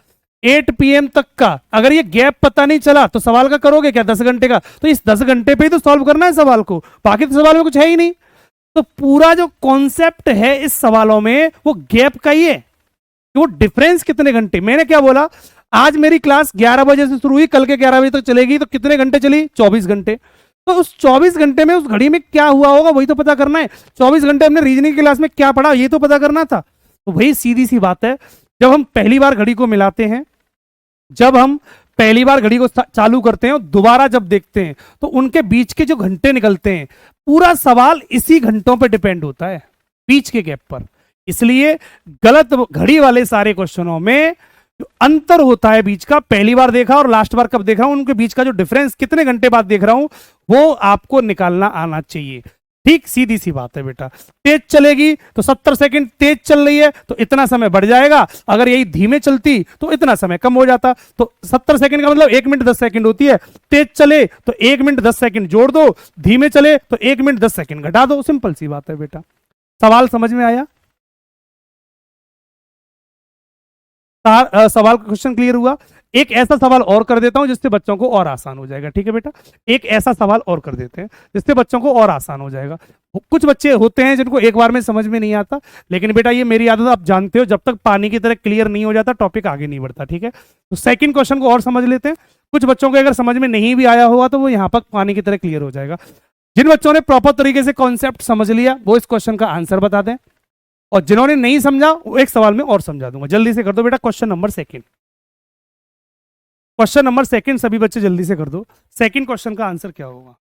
8 PM तक का अगर ये गैप पता नहीं चला तो सवाल का करोगे क्या 10 घंटे का? तो इस 10 घंटे पे ही तो सॉल्व करना है सवाल को, बाकी तो सवाल में कुछ है ही नहीं। तो पूरा जो कॉन्सेप्ट है इस सवालों में वो गैप का ही है, वो डिफरेंस कितने घंटे। मैंने क्या बोला, आज मेरी क्लास 11 बजे से शुरू हुई, कल के 11 बजे तक चलेगी, तो कितने घंटे चली, 24 घंटे। तो उस 24 घंटे में उस घड़ी में क्या हुआ होगा वही तो पता करना है। 24 घंटे हमने रीजनिंग की क्लास में क्या पढ़ा ये तो पता करना था। तो वही सीधी सी बात है, जब हम पहली बार घड़ी को मिलाते हैं, जब हम पहली बार घड़ी को चालू करते हैं और दोबारा जब देखते हैं तो उनके बीच के जो घंटे निकलते हैं, पूरा सवाल इसी घंटों पर डिपेंड होता है, बीच के गैप पर। इसलिए गलत घड़ी वाले सारे क्वेश्चनों में जो अंतर होता है बीच का, पहली बार देखा और लास्ट बार कब देख रहा हूं, उनके बीच का जो डिफरेंस कितने घंटे बाद देख रहा हूं, वो आपको निकालना आना चाहिए। ठीक सीधी सी बात है बेटा। तेज चलेगी तो 70 सेकंड तेज चल रही है तो इतना समय बढ़ जाएगा, अगर यही धीमे चलती तो इतना समय कम हो जाता। तो 70 सेकंड का मतलब 1 मिनट 10 सेकंड होती है। तेज चले तो 1 मिनट 10 सेकंड जोड़ दो, धीमे चले तो 1 मिनट 10 सेकंड घटा दो, सिंपल सी बात है बेटा। सवाल समझ में आया? सवाल का क्वेश्चन क्लियर हुआ? एक ऐसा सवाल और कर देता हूं जिससे बच्चों को और आसान हो जाएगा, ठीक है बेटा। एक ऐसा सवाल और कर देते हैं जिससे बच्चों को और आसान हो जाएगा। कुछ बच्चे होते हैं जिनको एक बार में समझ में नहीं आता, लेकिन बेटा ये मेरी आदत आप जानते हो, जब तक पानी की तरह क्लियर नहीं हो जाता टॉपिक आगे नहीं बढ़ता, ठीक है। तो सेकंड क्वेश्चन को और समझ लेते हैं। कुछ बच्चों को अगर समझ में नहीं भी आया होगा तो वो यहाँ पर पानी की तरह क्लियर हो जाएगा। जिन बच्चों ने प्रॉपर तरीके से कॉन्सेप्ट समझ लिया वो इस क्वेश्चन का आंसर बता दें, और जिन्होंने नहीं समझा वो एक सवाल में और समझा दूंगा। जल्दी से कर दो बेटा question number second. Question number second सभी बच्चे जल्दी से कर दो। सेकंड क्वेश्चन का आंसर क्या होगा?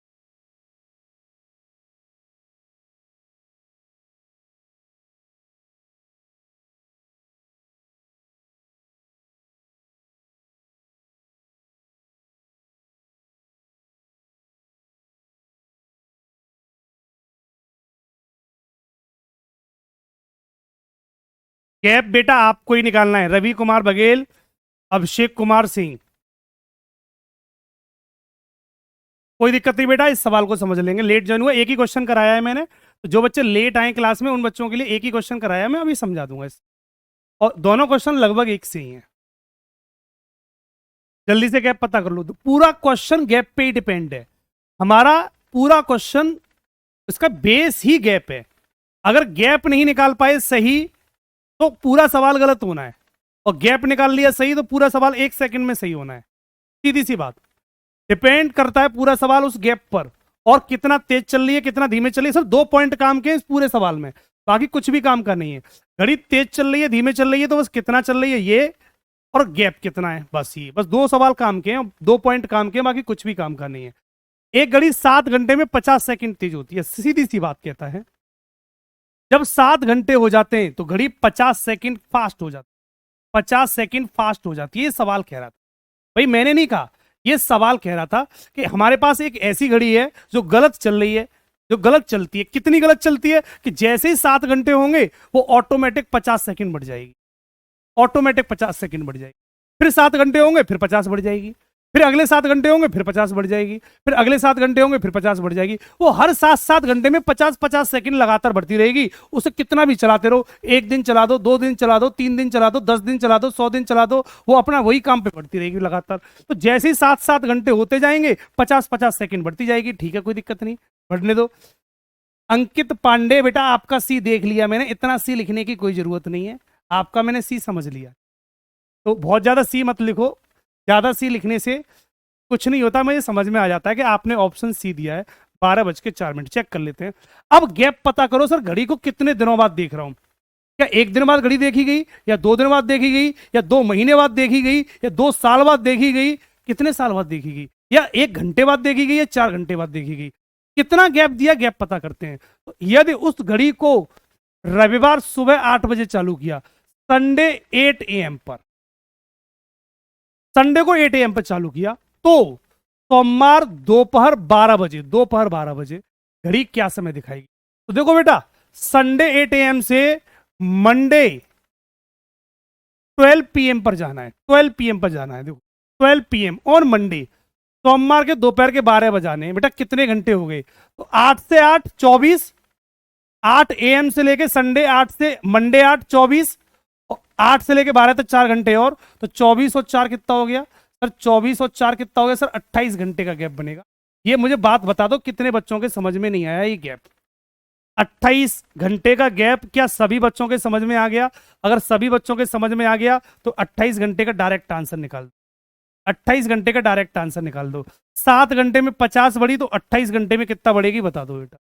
गैप बेटा आपको ही निकालना है। रवि कुमार बघेल, अभिषेक कुमार सिंह, कोई दिक्कत नहीं बेटा, इस सवाल को समझ लेंगे। लेट ज्वाइन हुआ, एक ही क्वेश्चन कराया है मैंने, तो जो बच्चे लेट आए क्लास में उन बच्चों के लिए एक ही क्वेश्चन कराया, मैं अभी समझा दूंगा इस, और दोनों क्वेश्चन लगभग एक से ही हैं। जल्दी से गैप पता कर लो। तो पूरा क्वेश्चन गैप पे ही डिपेंड है हमारा, पूरा क्वेश्चन इसका बेस ही गैप है। अगर गैप नहीं निकाल पाए सही तो पूरा सवाल गलत होना है, और गैप निकाल लिया सही तो पूरा सवाल 1 सेकंड में सही होना है। सीधी सी बात, डिपेंड करता है पूरा सवाल उस गैप पर, और कितना तेज चल रही है कितना धीमे चल रही है, सिर्फ 2 पॉइंट काम के इस पूरे सवाल में, बाकी कुछ भी काम का नहीं है। घड़ी तेज चल रही है धीमे चल रही है तो बस कितना चल रही है ये, और गैप कितना है, बस ये, बस 2 सवाल काम के हैं, 2 पॉइंट काम के हैं, बाकी कुछ भी काम का नहीं है। एक घड़ी 7 घंटे में 50 सेकंड तेज होती है, सीधी सी बात कहता है। जब 7 घंटे हो जाते हैं तो घड़ी 50 सेकंड फास्ट हो जाती है, 50 सेकंड फास्ट हो जाती है। ये सवाल कह रहा था भाई, मैंने नहीं कहा, ये सवाल कह रहा था कि हमारे पास एक ऐसी घड़ी है जो गलत चल रही है, जो गलत चलती है। कितनी गलत चलती है कि जैसे ही 7 घंटे होंगे वो ऑटोमेटिक 50 सेकंड बढ़ जाएगी, ऑटोमेटिक 50 सेकंड बढ़ जाएगी। फिर 7 घंटे होंगे फिर 50 बढ़ जाएगी, फिर अगले 7 घंटे होंगे फिर 50 बढ़ जाएगी, फिर अगले 7 घंटे होंगे फिर 50 बढ़ जाएगी। वो हर 7 7 घंटे में 50 50 सेकंड लगातार बढ़ती रहेगी। उसे कितना भी चलाते रहो, 1 दिन चला दो, 2 दिन चला दो, 3 दिन चला दो, 10 दिन चला दो, 100 दिन चला दो, वो अपना वही काम पे बढ़ती रहेगी लगातार। तो जैसे ही 7 7 घंटे होते जाएंगे 50 50 सेकंड बढ़ती जाएगी। ठीक है, कोई दिक्कत नहीं, बढ़ने दो। अंकित पांडे बेटा आपका सी देख लिया मैंने, इतना सी लिखने की कोई जरूरत नहीं है, आपका मैंने सी समझ लिया। तो बहुत ज्यादा सी मत लिखो, ज्यादा सी लिखने से कुछ नहीं होता, मुझे समझ में आ जाता है कि आपने ऑप्शन सी दिया है। 12:04 चेक कर लेते हैं। अब गैप पता करो सर, घड़ी को कितने दिनों बाद देख रहा हूं, क्या 1 दिन बाद घड़ी देखी गई, या 2 दिन बाद देखी गई, या 2 महीने बाद देखी गई, या 2 साल बाद देखी गई, कितने साल बाद देखी गई, या 1 घंटे बाद देखी गई, या 4 घंटे बाद देखी गई, कितना गैप दिया, गैप पता करते हैं। तो यदि उस घड़ी को रविवार सुबह 8 बजे चालू किया, संडे 8 AM पर, संडे को 8 AM पर चालू किया, तो सोमवार दोपहर 12 बजे, दोपहर 12 बजे घड़ी क्या समय दिखाएगी। तो देखो बेटा, संडे 8 AM से मंडे 12 PM पर जाना है, 12 PM पर जाना है। देखो 12 PM और मंडे, सोमवार के दोपहर के 12 बजाने हैं। बेटा कितने घंटे हो गए, तो 8 से 8 24, 8 AM से लेके संडे 8 से मंडे 8 24, 8 से लेके 12 तक 4 घंटे और, तो 24 और 4 कितना हो गया सर, 24 और 4 कितना हो गया सर, 28 घंटे का गैप बनेगा। ये मुझे बात बता दो, कितने बच्चों के समझ में नहीं आया ये गैप, 28 घंटे का गैप, क्या सभी बच्चों के समझ में आ गया? अगर सभी बच्चों के समझ में आ गया तो 28 घंटे का डायरेक्ट आंसर निकाल दो, 28 घंटे का डायरेक्ट आंसर निकाल दो। 7 घंटे में 50 बढ़ी तो 28 घंटे में कितना बढ़ेगी बता दो बेटा।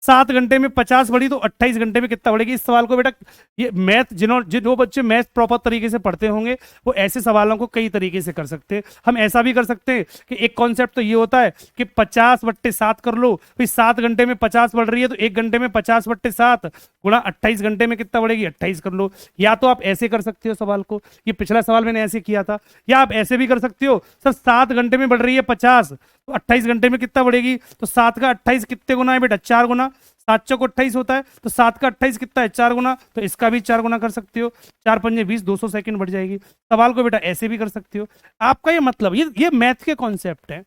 7 घंटे में 50 बढ़ी तो 28 घंटे में कितना बढ़ेगी। इस सवाल को बेटा, ये मैथ जो बच्चे मैथ प्रॉपर तरीके से पढ़ते होंगे वो ऐसे सवालों को कई तरीके से कर सकते हैं। हम ऐसा भी कर सकते हैं कि एक कॉन्सेप्ट तो ये होता है कि 50/7 कर लो, फिर 7 घंटे में 50 बढ़ रही है तो 1 घंटे में 50/7 गुणा 28 घंटे में कितना बढ़ेगी 28 कर लो। या तो आप ऐसे कर सकते हो सवाल को, ये पिछला सवाल मैंने ऐसे किया था, या आप ऐसे भी कर सकते हो सर 7 घंटे में बढ़ रही है 50 तो 28 घंटे में कितना बढ़ेगी, तो 7 का 28 कितने गुना है बेटा, 4 गुना, 7 चौक 28 होता है, तो 7 का 28 कितना है 4 गुना, तो इसका भी 4 गुना कर सकते हो, 4 पंजे 20, 200 सेकंड बढ़ जाएगी। सवाल को बेटा ऐसे भी कर सकते हो। आपका ये मतलब, ये मैथ के कॉन्सेप्ट है,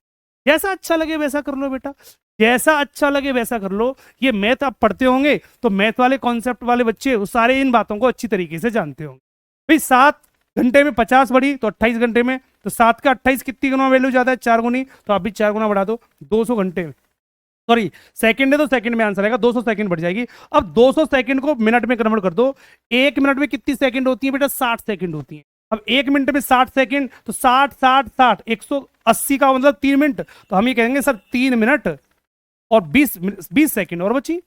जैसा अच्छा लगे वैसा कर लो बेटा, जैसा अच्छा लगे वैसा कर लो। ये मैथ आप पढ़ते होंगे तो मैथ वाले कॉन्सेप्ट वाले बच्चे वो सारे इन बातों को अच्छी तरीके से जानते होंगे। भाई 7 घंटे में 50 बढ़ी तो 28 घंटे में, तो 7 का 28 कितनी गुना वैल्यू जाता है 4 गुनी, तो आप भी 4 गुना बढ़ा दो, 200 घंटे में, सॉरी सेकंड है तो सेकंड में आंसर आएगा, 200 सेकंड बढ़ जाएगी। अब 200 सेकंड को मिनट में कन्वर्ट कर दो। 1 मिनट में कितनी सेकंड होती है बेटा, 60 सेकंड होती है। अब 1 मिनट में 60 सेकंड, तो 60 60 60 180 का मतलब 3 मिनट, तो हम ये कहेंगे सर 3 मिनट और 20 सेकंड और बची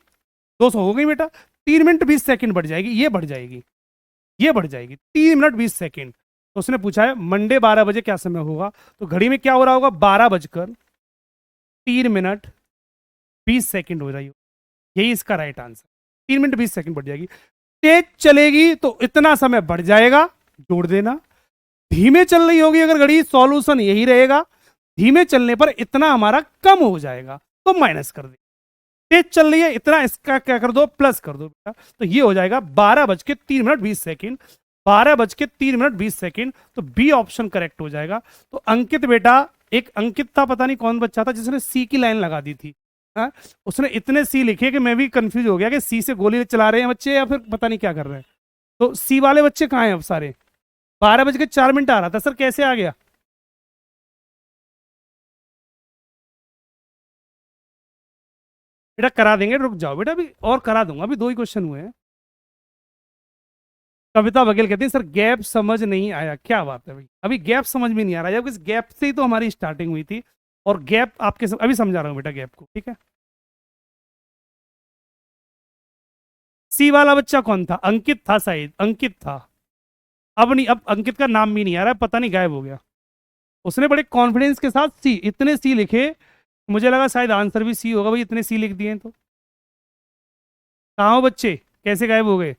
200 हो गई बेटा। 3 मिनट 20 सेकंड बढ़ जाएगी, ये बढ़ जाएगी, ये बढ़ जाएगी 3 मिनट 20 सेकंड। तो उसने पूछा है मंडे 12 बजे क्या समय होगा, तो घड़ी में क्या हो रहा होगा 12:03 20 सेकंड हो रही हो, यही इसका राइट आंसर। 3 मिनट 20 सेकंड बढ़ जाएगी। तेज चलेगी तो इतना समय बढ़ जाएगा, जोड़ देना। धीमे चल रही होगी अगर घड़ी, सॉल्यूशन यही रहेगा, धीमे चलने पर इतना हमारा कम हो जाएगा, तो माइनस कर दे। तेज चल रही है इतना, इसका क्या कर दो प्लस कर दो बेटा, तो ये हो जाएगा 12:03 12:03 तो बी ऑप्शन करेक्ट हो जाएगा। तो अंकित बेटा, एक अंकित था, पता नहीं कौन बच्चा था जिसने सी की लाइन लगा दी थी, हाँ? उसने इतने सी लिखे कि मैं भी कंफ्यूज हो गया कि सी से गोली चला रहे हैं बच्चे या फिर पता नहीं क्या कर रहे हैं। तो सी वाले बच्चे कहाँ हैं अब सारे? 12:04 आ रहा था सर, कैसे आ गया? बेटा करा देंगे, रुक जाओ बेटा, अभी और करा दूंगा, अभी 2 ही क्वेश्चन हुए हैं। कविता बघेल कहती है सर गैप समझ नहीं आया, क्या बात है भाई, अभी गैप समझ में नहीं आ रहा है, जब इस गैप से ही तो हमारी स्टार्टिंग हुई थी, और गैप आपके अभी समझा रहा हूँ बेटा गैप को, ठीक है। सी वाला बच्चा कौन था? अंकित था शायद, अंकित था। अब नहीं, अब अंकित का नाम भी नहीं आ रहा है, पता नहीं गायब हो गया। उसने बड़े कॉन्फिडेंस के साथ सी, इतने सी लिखे, मुझे लगा शायद आंसर भी सी होगा भाई, इतने सी लिख दिए तो। कहाँ हो बच्चे, कैसे गायब हो गए?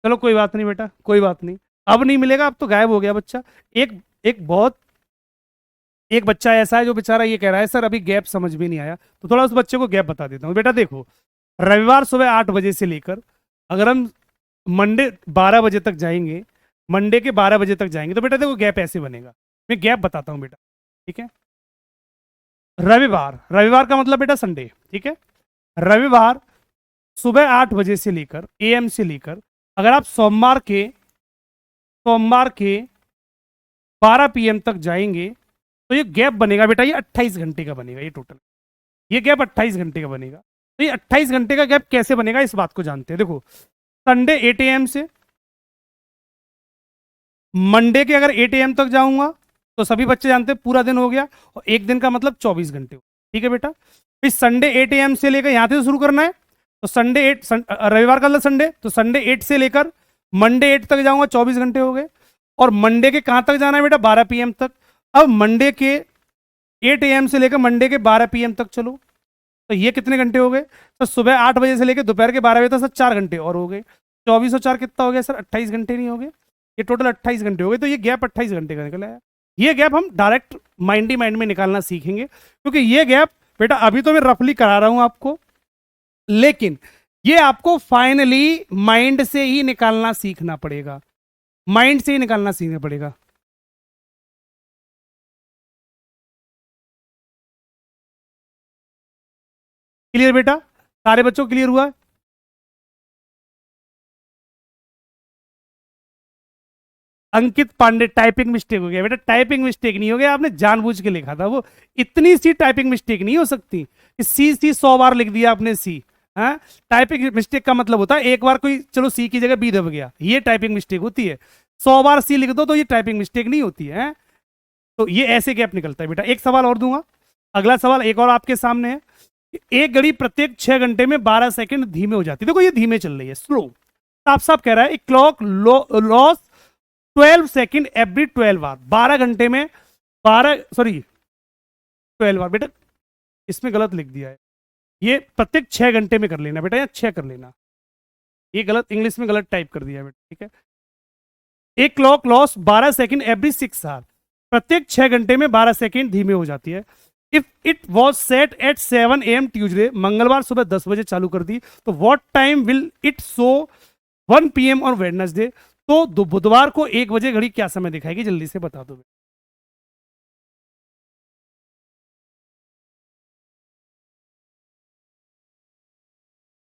चलो कोई बात नहीं बेटा, कोई बात नहीं। अब नहीं मिलेगा, अब तो गायब हो गया बच्चा। एक एक बहुत एक बच्चा ऐसा है जो बेचारा ये कह रहा है सर अभी गैप समझ में नहीं आया, तो थोड़ा उस बच्चे को गैप बता देता हूँ। बेटा देखो, रविवार सुबह 8 बजे से लेकर, अगर हम मंडे 12 बजे तक जाएंगे, मंडे के 12 बजे तक जाएंगे, तो बेटा देखो गैप ऐसे बनेगा। मैं गैप बताता हूँ बेटा, ठीक है। रविवार, रविवार का मतलब बेटा संडे, ठीक है। रविवार सुबह 8 बजे से लेकर, एएम से लेकर, अगर आप सोमवार के 12 PM तक जाएंगे, तो ये गैप बनेगा बेटा, ये 28 घंटे का बनेगा ये टोटल। ये गैप 28 घंटे का बनेगा। तो ये 28 घंटे का गैप कैसे बनेगा, इस बात को जानते हैं। देखो, संडे 8 AM से मंडे के अगर 8 AM तक जाऊंगा, तो सभी बच्चे जानते हैं पूरा दिन हो गया, और एक दिन का मतलब 24 घंटे। ठीक है बेटा। फिर संडे 8 AM से लेकर यहां से शुरू करना है, तो संडे 8, रविवार का संडे, तो संडे 8 से लेकर मंडे 8 तक जाऊंगा, 24 घंटे हो गए। और मंडे के कहां तक जाना है बेटा? 12 PM तक। अब मंडे के 8 AM से लेकर मंडे के 12 PM तक चलो, तो ये कितने घंटे हो गए? तो सुबह 8 बजे से लेकर दोपहर के 12 बजे तक सर 4 घंटे और हो गए। 24 और 4 कितना हो गया सर? 28 घंटे नहीं हो गए? ये टोटल 28 घंटे हो गए। तो ये गैप 28 घंटे का निकला है। ये गैप हम डायरेक्ट माइंड ही माइंड में निकालना सीखेंगे, क्योंकि ये गैप बेटा अभी तो मैं रफली करा रहा हूं आपको, लेकिन ये आपको फाइनली माइंड से ही निकालना सीखना पड़ेगा, माइंड से ही निकालना सीखना पड़ेगा। क्लियर बेटा? सारे बच्चों को क्लियर हुआ? अंकित पांडे, टाइपिंग मिस्टेक हो गया बेटा, टाइपिंग मिस्टेक नहीं हो गया, आपने जानबूझ के लिखा था वो। इतनी सी टाइपिंग मिस्टेक नहीं हो सकती कि सी 100 बार लिख दिया आपने सी। हाँ, टाइपिंग मिस्टेक का मतलब होता है एक बार कोई चलो सी की जगह बी दब गया, ये टाइपिंग मिस्टेक होती है। 100 बार सी लिख दो तो ये टाइपिंग मिस्टेक नहीं होती है। तो ये ऐसे गैप निकलता है बेटा। एक सवाल और दूंगा, अगला सवाल एक और आपके सामने है। एक घड़ी प्रत्येक 6 घंटे में 12 सेकंड धीमे हो जाती है। देखो ये धीमे चल रही है, स्लो, साफ साफ कह रहा है। एक clock loss 12 second every 12 hour, 12 घंटे में 12 बेटा, इसमें गलत लिख दिया है। ये प्रत्येक 6 घंटे में कर लेना बेटा, या 6 कर लेना, ये गलत इंग्लिश में गलत टाइप कर दिया बेटा, ठीक है। एक clock loss 12 second every 6 hour, प्रत्येक 6 घंटे में 12 सेकंड धीमे हो जाती है। If it was set at 7 AM Tuesday, मंगलवार सुबह 10 बजे चालू कर दी, तो what time will it show 1 PM और वेडनेसडे? तो बुधवार को 1 बजे घड़ी क्या समय दिखाएगी, जल्दी से बता दो।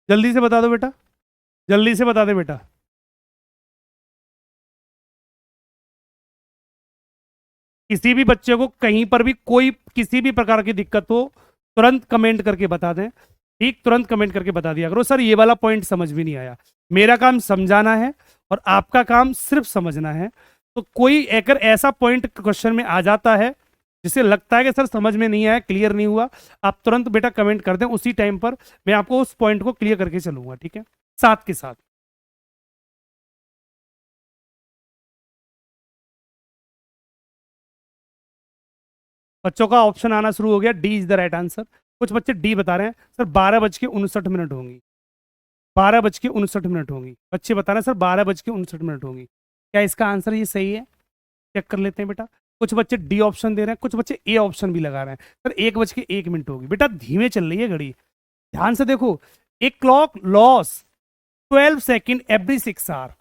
जल्दी से बता दो बेटा, जल्दी से बता दे बेटा। किसी भी बच्चे को कहीं पर भी कोई किसी भी प्रकार की दिक्कत हो, तुरंत कमेंट करके बता दें, ठीक, तुरंत कमेंट करके बता दिया करो सर ये वाला पॉइंट समझ में नहीं आया। मेरा काम समझाना है और आपका काम सिर्फ समझना है। तो कोई अगर ऐसा पॉइंट क्वेश्चन में आ जाता है जिसे लगता है कि सर समझ में नहीं आया, क्लियर नहीं हुआ, आप तुरंत बेटा कमेंट कर दें, उसी टाइम पर मैं आपको उस पॉइंट को क्लियर करके चलूंगा, ठीक है, साथ के साथ। बच्चों का ऑप्शन आना शुरू हो गया, D is the right answer. कुछ बच्चे डी बता रहे हैं सर 12 बज के 59 मिनट होंगी, 12 बज के 59 मिनट होंगी। बच्चे बता रहे हैं सर 12 बज के 59 मिनट होंगी। क्या इसका आंसर ये सही है? चेक कर लेते हैं बेटा। कुछ बच्चे डी ऑप्शन दे रहे हैं, कुछ बच्चे ए ऑप्शन भी लगा रहे हैं। सर 1 बज के 1 मिनट होगी। बेटा धीमे चल रही है घड़ी, ध्यान से देखो। एक clock loss 12 second every 6 hour,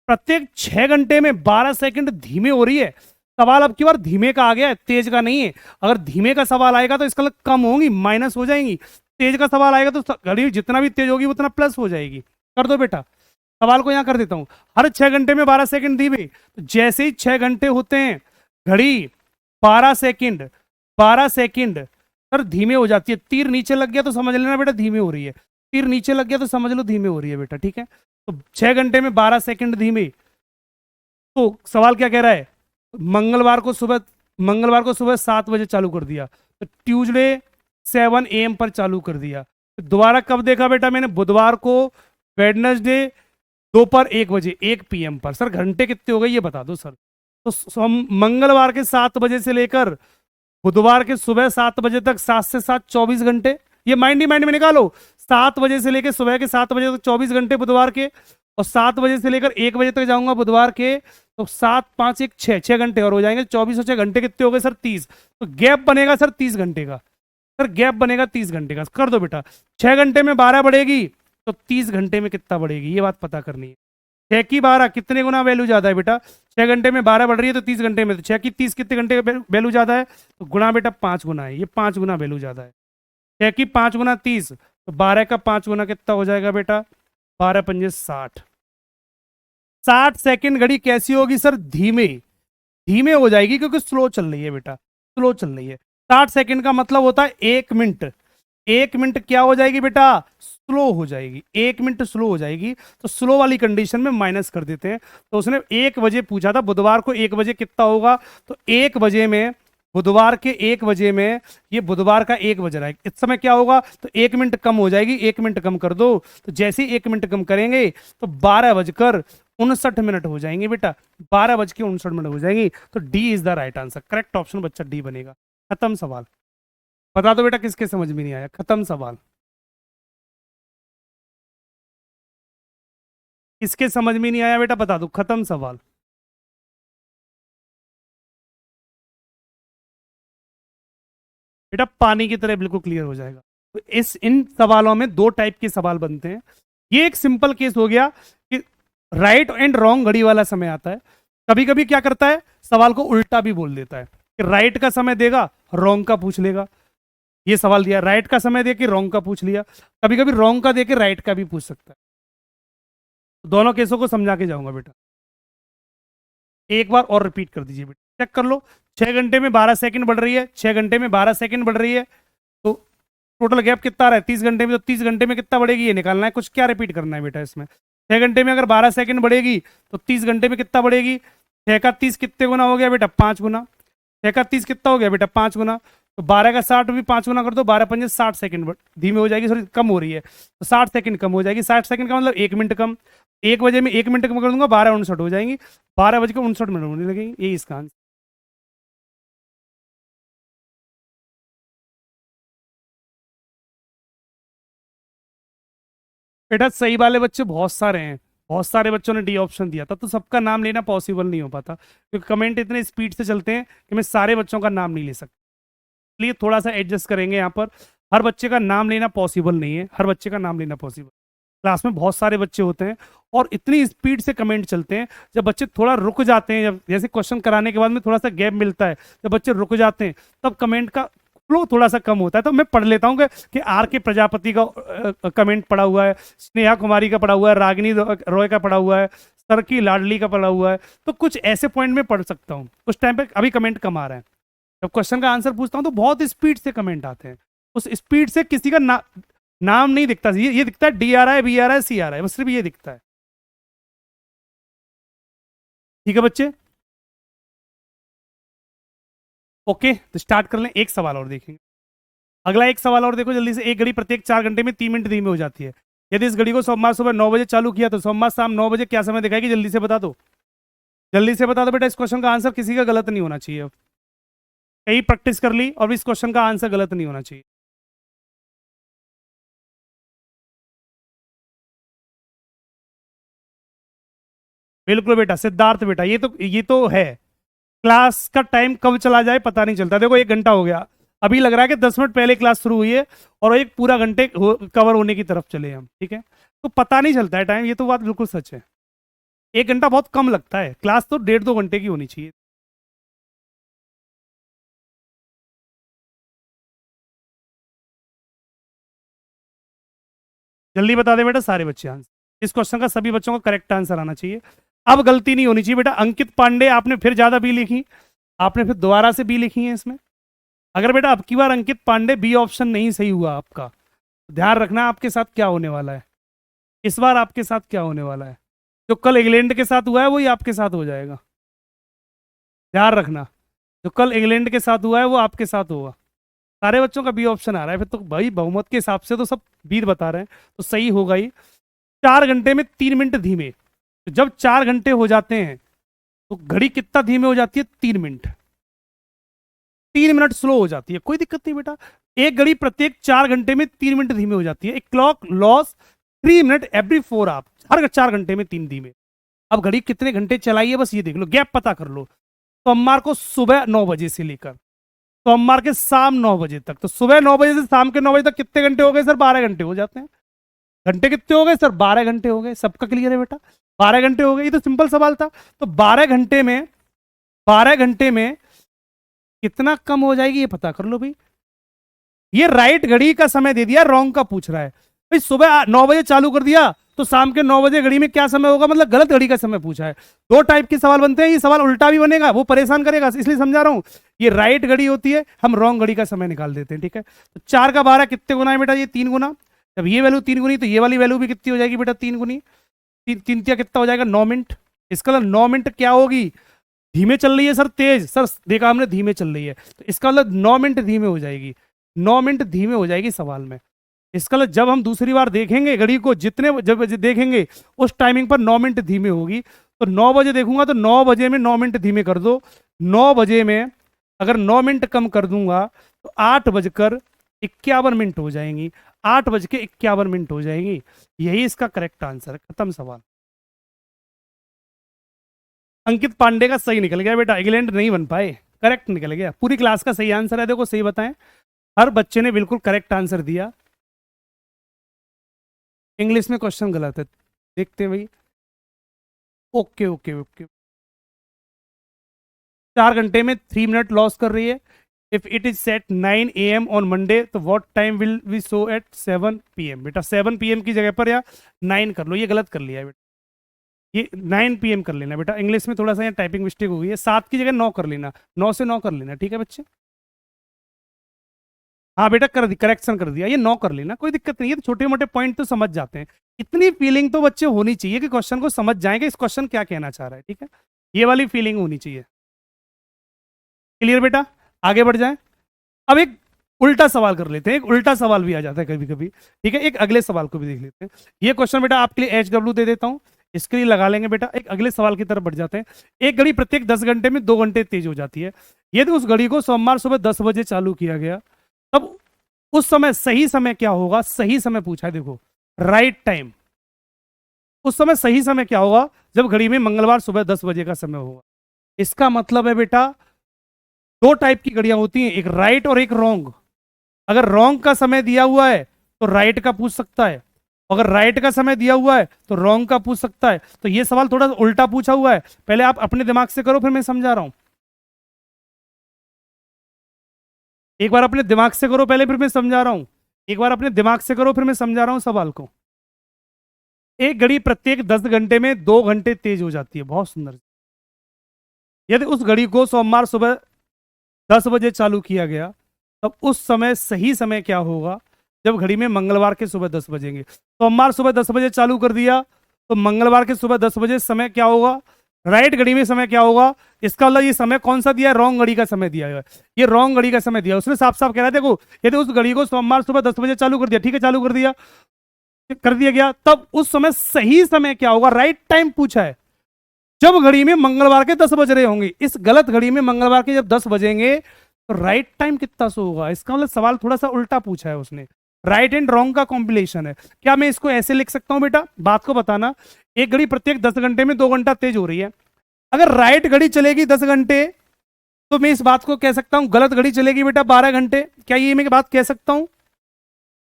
प्रत्येक 6 घंटे में 12 सेकंड धीमे हो रही है। सवाल अब की बार धीमे का आ गया है, तेज का नहीं है। अगर धीमे का सवाल आएगा तो इसका मतलब कम होंगी, माइनस हो जाएंगी। तेज का सवाल आएगा तो घड़ी जितना भी तेज होगी उतना प्लस हो जाएगी। कर दो बेटा, सवाल को यहां कर देता हूं। हर 6 घंटे में 12 सेकंड धीमे, तो जैसे ही 6 घंटे होते हैं घड़ी 12 सेकंड, 12 सेकंड सर धीमे हो जाती है। तीर नीचे लग गया तो समझ लेना बेटा धीमे हो रही है, तीर नीचे लग गया तो समझ लो धीमे हो रही है बेटा, ठीक है। तो 6 घंटे में 12 सेकंड धीमे। तो सवाल क्या कह रहा है? मंगलवार को सुबह मंगलवार को सुबह 7 बजे चालू कर दिया, तो ट्यूसडे 7 AM पर चालू कर दिया। तो दोबारा कब देखा बेटा मैंने? बुधवार को, वेडनेसडे दोपहर 1 बजे, 1 PM पर। सर घंटे कितने हो गए ये बता दो सर। तो हम मंगलवार के 7 बजे से लेकर बुधवार के सुबह 7 बजे तक, 7 से 7 24 घंटे। ये माइंड में निकालो, 7 बजे से लेकर सुबह के 7 बजे तक 24 घंटे बुधवार के, और 7 बजे से लेकर 1 बजे तक जाऊंगा बुधवार के, तो 7 5 1 6 घंटे और हो जाएंगे। 24 और 6 घंटे कितने हो गए सर? 30। तो गैप बनेगा सर 30 घंटे का। सर गैप बनेगा 30 घंटे का। कर दो बेटा, 6 घंटे में 12 बढ़ेगी, तो 30 घंटे में कितना बढ़ेगी ये बात पता करनी है। 6 की 12 कितने गुना वैल्यू ज्यादा है बेटा? 6 घंटे में 12 बढ़ रही है तो 30 घंटे में, तो 6 की 30 कितने घंटे वैल्यू ज्यादा है? तो गुना बेटा 5 गुना है, ये 5 गुना वैल्यू ज्यादा है। 6 की 5 गुना 30, तो 12 का 5 गुना कितना हो जाएगा बेटा? 12 पंजे 60। 60 सेकेंड घड़ी कैसी होगी सर? धीमे धीमे हो जाएगी, क्योंकि स्लो चल रही है बेटा, स्लो चल रही है। 60 सेकेंड का मतलब होता है 1 मिनट। 1 मिनट क्या हो जाएगी बेटा? स्लो हो जाएगी। 1 मिनट स्लो हो जाएगी, तो स्लो वाली कंडीशन में माइनस कर देते हैं। तो उसने 1 बजे पूछा था, बुधवार को 1 बजे कितना होगा? तो 1 बजे में, बुधवार के 1 बजे में, ये बुधवार का 1 बज रहा है, इस समय क्या होगा? तो 1 मिनट कम हो जाएगी, 1 मिनट कम कर दो, तो जैसे ही 1 मिनट कम करेंगे तो 12 बजकर 59 मिनट हो जाएंगे बेटा। 12 बज के 59 मिनट हो जाएंगी। तो D is the right answer, correct option बच्चा डी बनेगा। खत्म सवाल। बता दो बेटा किसके समझ में नहीं आया? खत्म सवाल। किसके समझ में नहीं आया बेटा बता दो, खत्म सवाल। बेटा पानी की तरह बिल्कुल क्लियर हो जाएगा। तो इन सवालों में दो टाइप के सवाल बनते हैं। ये एक सिंपल केस हो गया कि राइट एंड रॉन्ग घड़ी वाला समय आता है। कभी कभी क्या करता है, सवाल को उल्टा भी बोल देता है कि राइट का समय देगा, रॉन्ग का पूछ लेगा। ये सवाल दिया, राइट का समय दे के रॉन्ग का पूछ लिया। कभी कभी रॉन्ग का दे के राइट का भी पूछ सकता है। तो दोनों केसों को समझा के जाऊंगा बेटा। एक बार और रिपीट कर दीजिए बेटा, चेक कर लो। 6 घंटे में 12 सेकंड बढ़ रही है, 6 घंटे में 12 सेकंड बढ़ रही है, तो टोटल गैप कितना आ रहा है? 30 घंटे में। तो 30 घंटे में कितना बढ़ेगी ये निकालना है, कुछ क्या रिपीट करना है बेटा इसमें। 6 घंटे में अगर 12 सेकंड बढ़ेगी तो 30 घंटे में कितना बढ़ेगी? 6 का 30 कितने गुना हो गया बेटा? 5 गुना। 6 का 30 कितना हो गया बेटा? 5 गुना। तो 12 का 60 भी 5 गुना कर दो, 12 पंजे 60 सेकंड धीमे हो जाएगी, सॉरी कम हो रही है, तो 60 सेकंड कम हो जाएगी। 60 सेकंड का मतलब 1 मिनट कम। 1 बजे में 1 मिनट कम कर दूंगा, 12:59 हो जाएंगी। 12 बज के 59 मिनट होने लगेंगे, यही इसका आंसर। बेटा सही वाले बच्चे बहुत सारे हैं, बहुत सारे बच्चों ने डी ऑप्शन दिया था, तो सबका नाम लेना पॉसिबल नहीं हो पाता, क्योंकि कमेंट इतने स्पीड से चलते हैं कि मैं सारे बच्चों का नाम नहीं ले सकता। इसलिए थोड़ा सा एडजस्ट करेंगे यहाँ पर। हर बच्चे का नाम लेना पॉसिबल नहीं है, हर बच्चे का नाम लेना पॉसिबल। क्लास में बहुत सारे बच्चे होते हैं और इतनी स्पीड से कमेंट चलते हैं, जब बच्चे थोड़ा रुक जाते हैं, जब जैसे क्वेश्चन कराने के बाद में थोड़ा सा गैप मिलता है, जब बच्चे रुक जाते हैं तब कमेंट का फ्लो थोड़ा सा कम होता है। तो मैं पढ़ लेता हूँ कि आर के प्रजापति का कमेंट पड़ा हुआ है, स्नेहा कुमारी का पड़ा हुआ है, रागिनी रॉय का पड़ा हुआ है, सर की लाडली का पड़ा हुआ है। तो कुछ ऐसे पॉइंट में पढ़ सकता हूँ। उस टाइम पे अभी कमेंट कम आ रहा है, जब क्वेश्चन का आंसर पूछता हूँ तो बहुत स्पीड से कमेंट आते हैं। उस स्पीड से किसी का नाम नहीं दिखता, ये दिखता है डी आ रहा है, बी आ रहा है, सी आ रहा है, बस सिर्फ ये दिखता है। ठीक है बच्चे, ओके तो स्टार्ट कर लें। एक सवाल और देखेंगे, अगला एक सवाल और देखो जल्दी से। एक घड़ी प्रत्येक 4 घंटे में 3 मिनट धीमे हो जाती है। यदि इस घड़ी को सोमवार सुबह 9 बजे चालू किया तो सोमवार शाम 9 बजे क्या समय दिखाएगी? जल्दी से बता दो, जल्दी से बता दो बेटा। इस क्वेश्चन का आंसर किसी का गलत नहीं होना चाहिए। कहीं प्रैक्टिस कर ली और इस क्वेश्चन का आंसर गलत नहीं होना चाहिए। बिल्कुल बेटा, सिद्धार्थ बेटा, ये तो है। क्लास का टाइम कब चला जाए पता नहीं चलता। देखो 1 घंटा हो गया, अभी लग रहा है कि 10 मिनट पहले क्लास शुरू हुई है और एक पूरा घंटे कवर होने की तरफ चले हम, ठीक है। तो पता नहीं चलता है टाइम, ये तो बात बिल्कुल सच है। 1 घंटा बहुत कम लगता है, क्लास तो 1.5 2 घंटे की होनी चाहिए। जल्दी बता दे बेटा सारे बच्चे आंसर। इस क्वेश्चन का सभी बच्चों को करेक्ट आंसर आना चाहिए। अब गलती नहीं होनी चाहिए बेटा। अंकित पांडे आपने फिर ज्यादा बी लिखी, आपने फिर दोबारा से बी लिखी है इसमें। अगर बेटा अब की बार अंकित पांडे बी ऑप्शन नहीं सही हुआ आपका, तो ध्यान रखना आपके साथ क्या होने वाला है। इस बार आपके साथ क्या होने वाला है, जो कल इंग्लैंड के साथ हुआ है वही आपके साथ हो जाएगा, ध्यान रखना। जो कल इंग्लैंड के साथ हुआ है वो आपके साथ होगा। सारे बच्चों का बी ऑप्शन आ रहा है, फिर तो भाई बहुमत के हिसाब से तो सब बी बता रहे हैं, तो सही होगा ही। 4 घंटे में 3 मिनट धीमे। तो जब 4 घंटे हो जाते हैं तो घड़ी कितना धीमे हो जाती है? 3 मिनट। 3 मिनट स्लो हो जाती है, कोई दिक्कत नहीं बेटा। एक घड़ी प्रत्येक 4 घंटे में 3 मिनट धीमे हो जाती है। एक clock loss 3 minute every 4 hour, हर 4 घंटे में 3 धीमे। अब घड़ी कितने घंटे चलाई है बस ये देख लो, गैप पता कर लो। सोमवार को सुबह 9 बजे से लेकर सोमवार के शाम 9 बजे तक, तो सुबह 9 बजे से शाम के 9 बजे तक कितने घंटे हो गए सर? 12 घंटे हो जाते हैं। घंटे कितने हो गए सर? 12 घंटे हो गए। सबका क्लियर है बेटा? 12 घंटे हो गए, ये तो सिंपल सवाल था। तो 12 घंटे में कितना कम हो जाएगी ये पता कर लो भाई। ये राइट घड़ी का समय दे दिया, रॉन्ग का पूछ रहा है भाई। सुबह 9 बजे चालू कर दिया तो शाम के 9 बजे घड़ी में क्या समय होगा, मतलब गलत घड़ी का समय पूछा है। दो टाइप के सवाल बनते हैं, ये सवाल उल्टा भी बनेगा, वो परेशान करेगा, इसलिए समझा रहा हूं। ये राइट घड़ी होती है, हम रॉन्ग घड़ी का समय निकाल देते हैं, ठीक है। तो 4 का 12 कितने गुना है बेटा? ये 3 गुना। जब ये वैल्यू 3 गुनी तो ये वाली वैल्यू भी कितनी हो जाएगी बेटा? 3 गुनी। तीन तिया कितना हो जाएगा? 9 मिनट। इसका मतलब 9 मिनट क्या होगी? धीमे चल रही है सर, तेज सर देखा हमने, धीमे चल रही है, तो इसका मतलब 9 मिनट धीमे हो जाएगी। 9 मिनट धीमे हो जाएगी सवाल में। इसका मतलब जब हम दूसरी बार देखेंगे घड़ी को, जितने जब देखेंगे उस टाइमिंग पर 9 मिनट धीमे होगी। तो 9 बजे देखूंगा तो 9 बजे में 9 मिनट धीमे कर दो। 9 बजे में अगर 9 मिनट कम कर दूंगा तो 8 बजकर 51 मिनट हो जाएंगी। 8 बज के 51 मिनट हो जाएंगी। यही इसका करेक्ट आंसर है। खत्म सवाल। अंकित पांडे का सही निकल गया बेटा, इंग्लैंड नहीं बन पाए, करेक्ट निकल गया। पूरी क्लास का सही आंसर है, देखो सही बताएं, हर बच्चे ने बिल्कुल करेक्ट आंसर दिया। इंग्लिश में क्वेश्चन गलत है, देखते हैं भाई। Okay okay okay. 4 घंटे में 3 मिनट लॉस कर रही है। If it is set 9 AM on Monday तो what time will we show at 7 PM? बेटा 7 PM की जगह पर या 9 कर लो, ये गलत कर लिया है बेटा। ये 9 PM कर लेना बेटा, इंग्लिश में थोड़ा सा यहाँ टाइपिंग मिस्टेक हो गई है। 7 की जगह 9 कर लेना, 9 से 9 कर लेना, ठीक है बच्चे। हाँ बेटा कर दी, करेक्शन कर दिया, ये 9 कर लेना, कोई दिक्कत नहीं है। तो छोटे मोटे पॉइंट तो समझ जाते हैं। इतनी फीलिंग तो बच्चे होनी चाहिए कि क्वेश्चन को समझ जाएंगे इस क्वेश्चन क्या कहना चाह रहा है, ठीक है। ये वाली फीलिंग होनी चाहिए। क्लियर बेटा? आगे बढ़ जाए। अब एक उल्टा सवाल कर लेते हैं, एक उल्टा सवाल भी आ जाता है कभी कभी, ठीक है। एक अगले सवाल को भी देख लेते हैं। ये क्वेश्चन बेटा आपके लिए HW दे देता हूँ, इसके लिए लगा लेंगे बेटा। एक अगले सवाल की तरफ बढ़ जाते हैं। एक घड़ी प्रत्येक 10 घंटे में 2 घंटे तेज हो जाती है। यदि उस घड़ी को सोमवार सुबह 10 बजे चालू किया गया तब उस समय सही समय क्या होगा? सही समय पूछा है, देखो राइट टाइम। उस समय सही समय क्या होगा जब घड़ी में मंगलवार सुबह 10 बजे का समय होगा? इसका मतलब है बेटा दो टाइप की घड़ियां होती हैं, एक राइट और एक रॉन्ग। अगर रॉन्ग का समय दिया हुआ है तो राइट का पूछ सकता है, अगर राइट का समय दिया हुआ है तो रॉन्ग का पूछ सकता है। तो ये सवाल थोड़ा उल्टा पूछा हुआ है, पहले आप अपने दिमाग से करो फिर मैं समझा रहा हूं। एक बार अपने दिमाग से करो पहले, फिर मैं समझा रहा हूं। एक बार अपने दिमाग से करो फिर मैं समझा रहा हूं सवाल को। एक घड़ी प्रत्येक 10 घंटे में 2 घंटे तेज हो जाती है, बहुत सुंदर। यदि उस घड़ी को सोमवार सुबह 10 बजे चालू किया गया तब उस समय सही समय क्या होगा जब घड़ी में मंगलवार के सुबह 10 बजेंगे? सोमवार सुबह 10 बजे चालू कर दिया तो मंगलवार के सुबह 10 बजे समय क्या होगा? राइट घड़ी में समय क्या होगा? इसका मतलब ये समय कौन सा दिया है? रॉन्ग घड़ी का समय दिया है। ये रॉन्ग घड़ी का समय दिया, उसने साफ साफ कह रहा है देखो, यदि उस घड़ी को सोमवार सुबह 10 बजे चालू कर दिया, ठीक है चालू कर दिया गया, तब उस समय सही समय क्या होगा? राइट टाइम पूछा है, जब घड़ी में मंगलवार के 10 बज रहे होंगे। इस गलत घड़ी में मंगलवार के जब 10 बजेंगे तो राइट टाइम कितना सो होगा? इसका मतलब सवाल थोड़ा सा उल्टा पूछा है उसने, राइट एंड रॉन्ग का कॉम्बिनेशन है। क्या मैं इसको ऐसे लिख सकता हूं बेटा? बात को बताना। एक घड़ी प्रत्येक 10 घंटे में 2 घंटा तेज हो रही है। अगर राइट घड़ी चलेगी 10 घंटे तो मैं इस बात को कह सकता हूं गलत घड़ी चलेगी बेटा 12 घंटे। क्या ये मैं बात कह सकता हूं?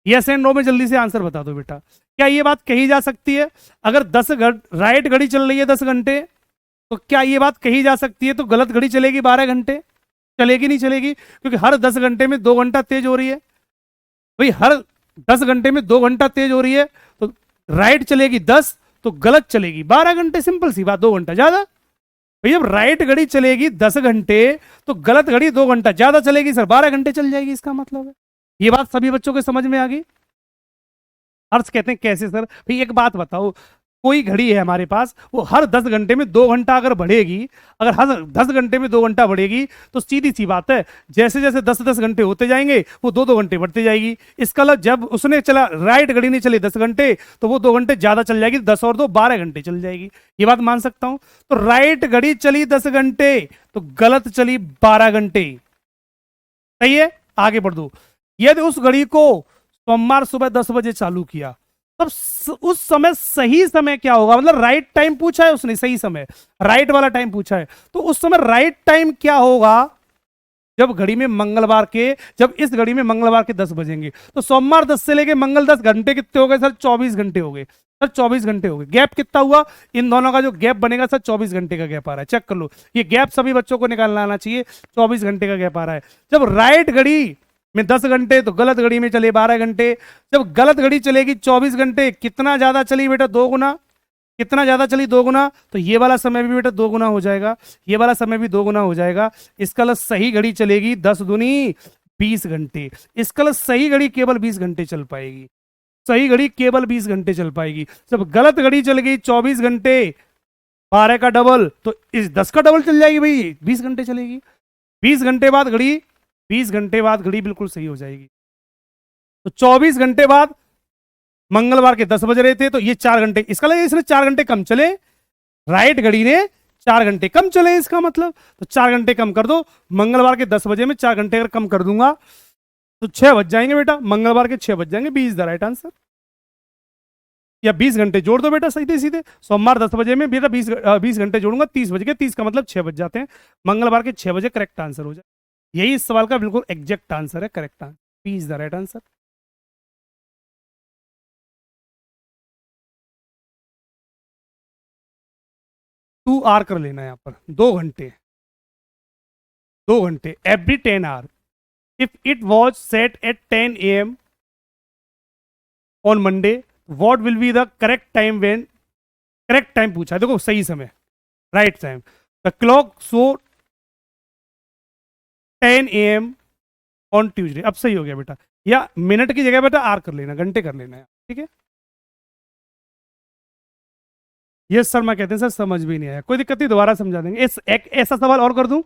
यस एंड नो में जल्दी से आंसर बता दो बेटा, क्या ये बात कही जा सकती है? अगर राइट घड़ी चल रही है 10 घंटे तो क्या ये बात कही जा सकती है तो गलत घड़ी चलेगी 12 घंटे? चलेगी नहीं चलेगी, क्योंकि हर 10 घंटे में 2 घंटा तेज हो रही है भाई। हर 10 घंटे में 2 घंटा तेज हो रही है तो राइट चलेगी 10 तो गलत चलेगी 12 घंटे। सिंपल सी बात, 2 घंटा ज्यादा भाई। जब राइट घड़ी चलेगी 10 घंटे तो गलत घड़ी 2 घंटा ज्यादा चलेगी सर, 12 घंटे चल जाएगी। इसका मतलब है ये बात सभी बच्चों के समझ में आ गई। हर्ष कहते हैं कैसे सर? भाई एक बात बताओ, कोई घड़ी है हमारे पास, वो हर 10 घंटे में 2 घंटा अगर बढ़ेगी, अगर हर 10 घंटे में 2 घंटा बढ़ेगी, तो सीधी सी बात है, जैसे जैसे 10-10 घंटे होते जाएंगे वो 2-2 घंटे बढ़ते जाएगी। इसका मतलब जब उसने चला, राइट घड़ी ने चली 10 घंटे, तो वो 2 घंटे ज्यादा चल जाएगी, 10 और 2 12 घंटे चल जाएगी। ये बात मान सकता हूं। तो राइट घड़ी चली 10 घंटे, तो गलत चली 12 घंटे। सही है, आगे बढ़ दो। यदि उस घड़ी को सोमवार सुबह 10 बजे चालू किया, तब उस समय सही समय क्या होगा? मतलब राइट टाइम पूछा है उसने, सही समय, राइट वाला टाइम पूछा है, तो उस समय राइट टाइम क्या होगा? जब घड़ी में मंगलवार के, जब इस घड़ी में मंगलवार के 10 बजेंगे, तो सोमवार 10 से लेके मंगल 10 घंटे कितने हो गए सर? 24 घंटे हो गए सर, 24 घंटे हो गए। गैप कितना हुआ? इन दोनों का जो गैप बनेगा सर 24 घंटे का गैप आ रहा है, चेक कर लो। ये गैप सभी बच्चों को निकालना आना चाहिए, 24 घंटे का गैप आ रहा है। जब राइट घड़ी में 10 घंटे, तो गलत घड़ी में चले 12 घंटे। जब गलत घड़ी चलेगी 24 घंटे, कितना ज्यादा चली बेटा? 2 गुना। कितना ज्यादा चली? 2 गुना। तो ये वाला समय भी बेटा 2 गुना हो जाएगा, ये वाला समय भी 2 गुना हो जाएगा। इसका मतलब सही घड़ी चलेगी 10 दूनी 20 घंटे। इसका मतलब सही घड़ी केवल 20 घंटे चल पाएगी, सही घड़ी केवल 20 घंटे चल पाएगी। जब गलत घड़ी चल गई 24 घंटे, 12 का डबल, तो इस 10 का डबल चल जाएगी भाई, 20 घंटे चलेगी। 20 घंटे बाद घड़ी, 20 घंटे बाद घड़ी बिल्कुल सही हो जाएगी। तो 24 घंटे बाद मंगलवार के 10 बज रहे थे, तो ये 4 घंटे, इसका लगे इसने 4 घंटे कम चले, राइट घड़ी ने 4 घंटे कम चले, इसका मतलब तो 4 घंटे कम कर दो। मंगलवार के 10 बजे में 4 घंटे अगर कम कर दूंगा तो 6 बज जाएंगे बेटा, मंगलवार के 6 बज जाएंगे। 20 द राइट आंसर। या 20 घंटे जोड़ दो बेटा सीधे सीधे, सोमवार 10 बजे में बेटा 20 घंटे जोड़ूंगा, 30 बज के, 30 का मतलब 6 बज जाते हैं, मंगलवार के 6 बजे करेक्ट आंसर हो जाए। यही इस सवाल का बिल्कुल एग्जैक्ट आंसर है, correct answer, 20 the right answer. 2 hour कर लेना यहाँ पर, 2 घंटे, 2 घंटे every 10 hour. If it was set at 10 AM on Monday, what will be the correct time when, correct time पूछा है, देखो सही समय, right time. The clock so 10 AM on Tuesday. अब सही हो गया बेटा, या मिनट की जगह बेटा आर कर लेना, घंटे कर लेना है, ठीक है। ये सर मैं कहते हैं सर समझ भी नहीं आया, कोई दिक्कत नहीं, दोबारा समझा देंगे। एक ऐसा सवाल और कर दूं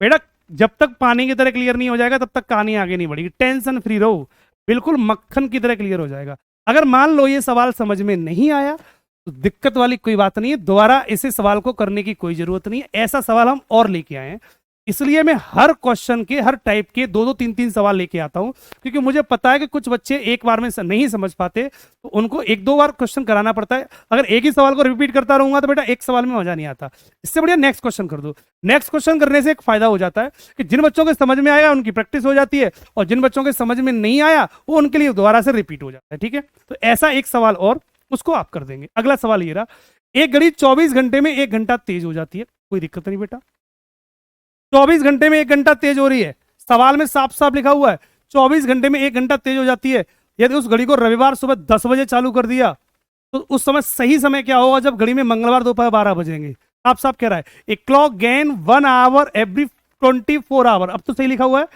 बेटा, जब तक पानी की तरह क्लियर नहीं हो जाएगा तब तक कहानी आगे नहीं बढ़ेगी, टेंशन फ्री रहो, बिल्कुल मक्खन की तरह क्लियर हो जाएगा। अगर मान लो ये सवाल समझ में नहीं आया तो दिक्कत वाली कोई बात नहीं है, दोबारा इसे सवाल को करने की कोई जरूरत नहीं है। ऐसा सवाल हम और लेके आए हैं, इसलिए मैं हर क्वेश्चन के, हर टाइप के 2-2 3-3 सवाल लेके आता हूं, क्योंकि मुझे पता है कि कुछ बच्चे एक बार में नहीं समझ पाते, तो उनको 1-2 बार क्वेश्चन कराना पड़ता है। अगर एक ही सवाल को रिपीट करता रहूंगा तो बेटा एक सवाल में मजा नहीं आता, इससे बढ़िया नेक्स्ट क्वेश्चन कर दो। नेक्स्ट क्वेश्चन करने से एक फायदा हो जाता है कि जिन बच्चों के समझ में आएगा उनकी प्रैक्टिस हो जाती है, और जिन बच्चों के समझ में नहीं आया वो उनके लिए दोबारा से रिपीट हो जाता है, ठीक है। तो ऐसा एक सवाल और, उसको आप कर देंगे। अगला सवाल ये रहा, एक घड़ी 24 घंटे में 1 घंटा तेज हो जाती है, कोई दिक्कत नहीं बेटा, 24 घंटे में 1 घंटा तेज हो रही है, सवाल में साफ साफ लिखा हुआ है 24 घंटे में 1 घंटा तेज हो जाती है। यदि उस घड़ी को रविवार सुबह 10 बजे चालू कर दिया, तो उस समय सही समय क्या होगा? जब घड़ी में मंगलवार दोपहर 12 बजेंगे। साफ साफ कह रहा है, a clock gain 1 hour every 24 hour. अब तो सही लिखा हुआ है,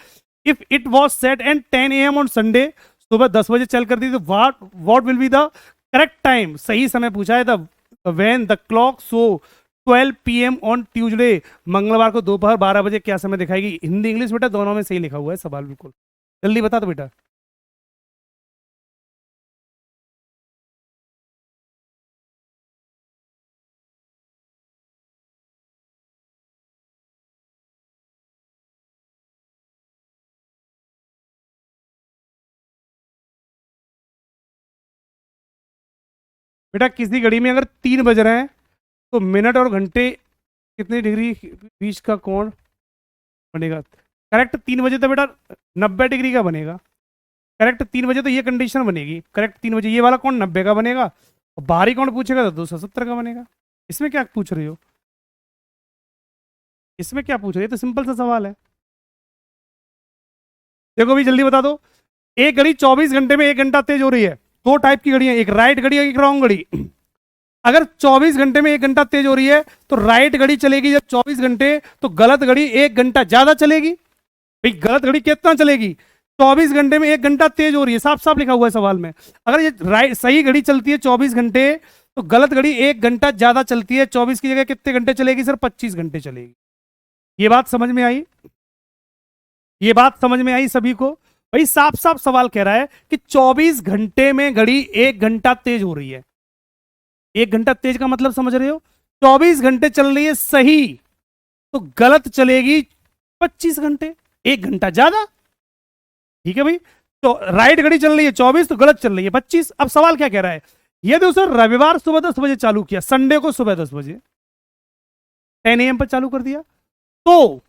if it was set and 10 AM on Sunday, सुबह 10 बजे चल कर दी, तो what will be the correct time, सही समय पूछा है, the when the clock show 12 PM on Tuesday, मंगलवार को दोपहर 12 बजे क्या समय दिखाएगी? हिंदी इंग्लिश बेटा दोनों में सही लिखा हुआ है सवाल, बिल्कुल जल्दी बता दो बेटा। बेटा किसी घड़ी में अगर 3 बज रहे हैं तो मिनट और घंटे कितनी डिग्री बीच का कोण बनेगा? करेक्ट 3 बजे तो बेटा 90 डिग्री का बनेगा, करेक्ट 3 बजे तो ये कंडीशन बनेगी, करेक्ट 3 बजे ये वाला कोण 90 का बनेगा, और बाहरी कोण पूछेगा तो 270 का बनेगा। इसमें क्या पूछ रही हो? इसमें क्या पूछ रही है? तो सिंपल सा सवाल है, देखो भी जल्दी बता दो। एक घड़ी 24 घंटे में 1 घंटा तेज हो रही है, 2 टाइप की घड़ी है, एक राइट घड़ी और एक रॉन्ग घड़ी। अगर 24 घंटे में 1 घंटा तेज हो रही है तो राइट घड़ी चलेगी जब 24 घंटे, तो गलत घड़ी 1 घंटा ज्यादा चलेगी। भाई गलत घड़ी कितना चलेगी? 24 घंटे में 1 घंटा तेज हो रही है, साफ साफ लिखा हुआ है सवाल में। अगर ये राइट सही घड़ी चलती है 24 घंटे, तो गलत घड़ी 1 घंटा ज्यादा चलती है। 24 की जगह कितने घंटे चलेगी सर? 25 घंटे चलेगी। ये बात समझ में आई? ये बात समझ में आई सभी को? भाई साफ साफ सवाल कह रहा है कि 24 घंटे में घड़ी 1 घंटा तेज हो रही है। 1 घंटा तेज का मतलब समझ रहे हो? 24 घंटे चल रही है सही, तो गलत चलेगी 25 घंटे, 1 घंटा ज्यादा। ठीक है भाई, तो राइट घड़ी चल रही है 24, तो गलत चल रही है 25। अब सवाल क्या कह रहा है? ये देखो सर, रविवार सुबह 10 बजे चालू किया, संडे को सुबह 10 बजे 10 AM पर चालू कर दिया, तो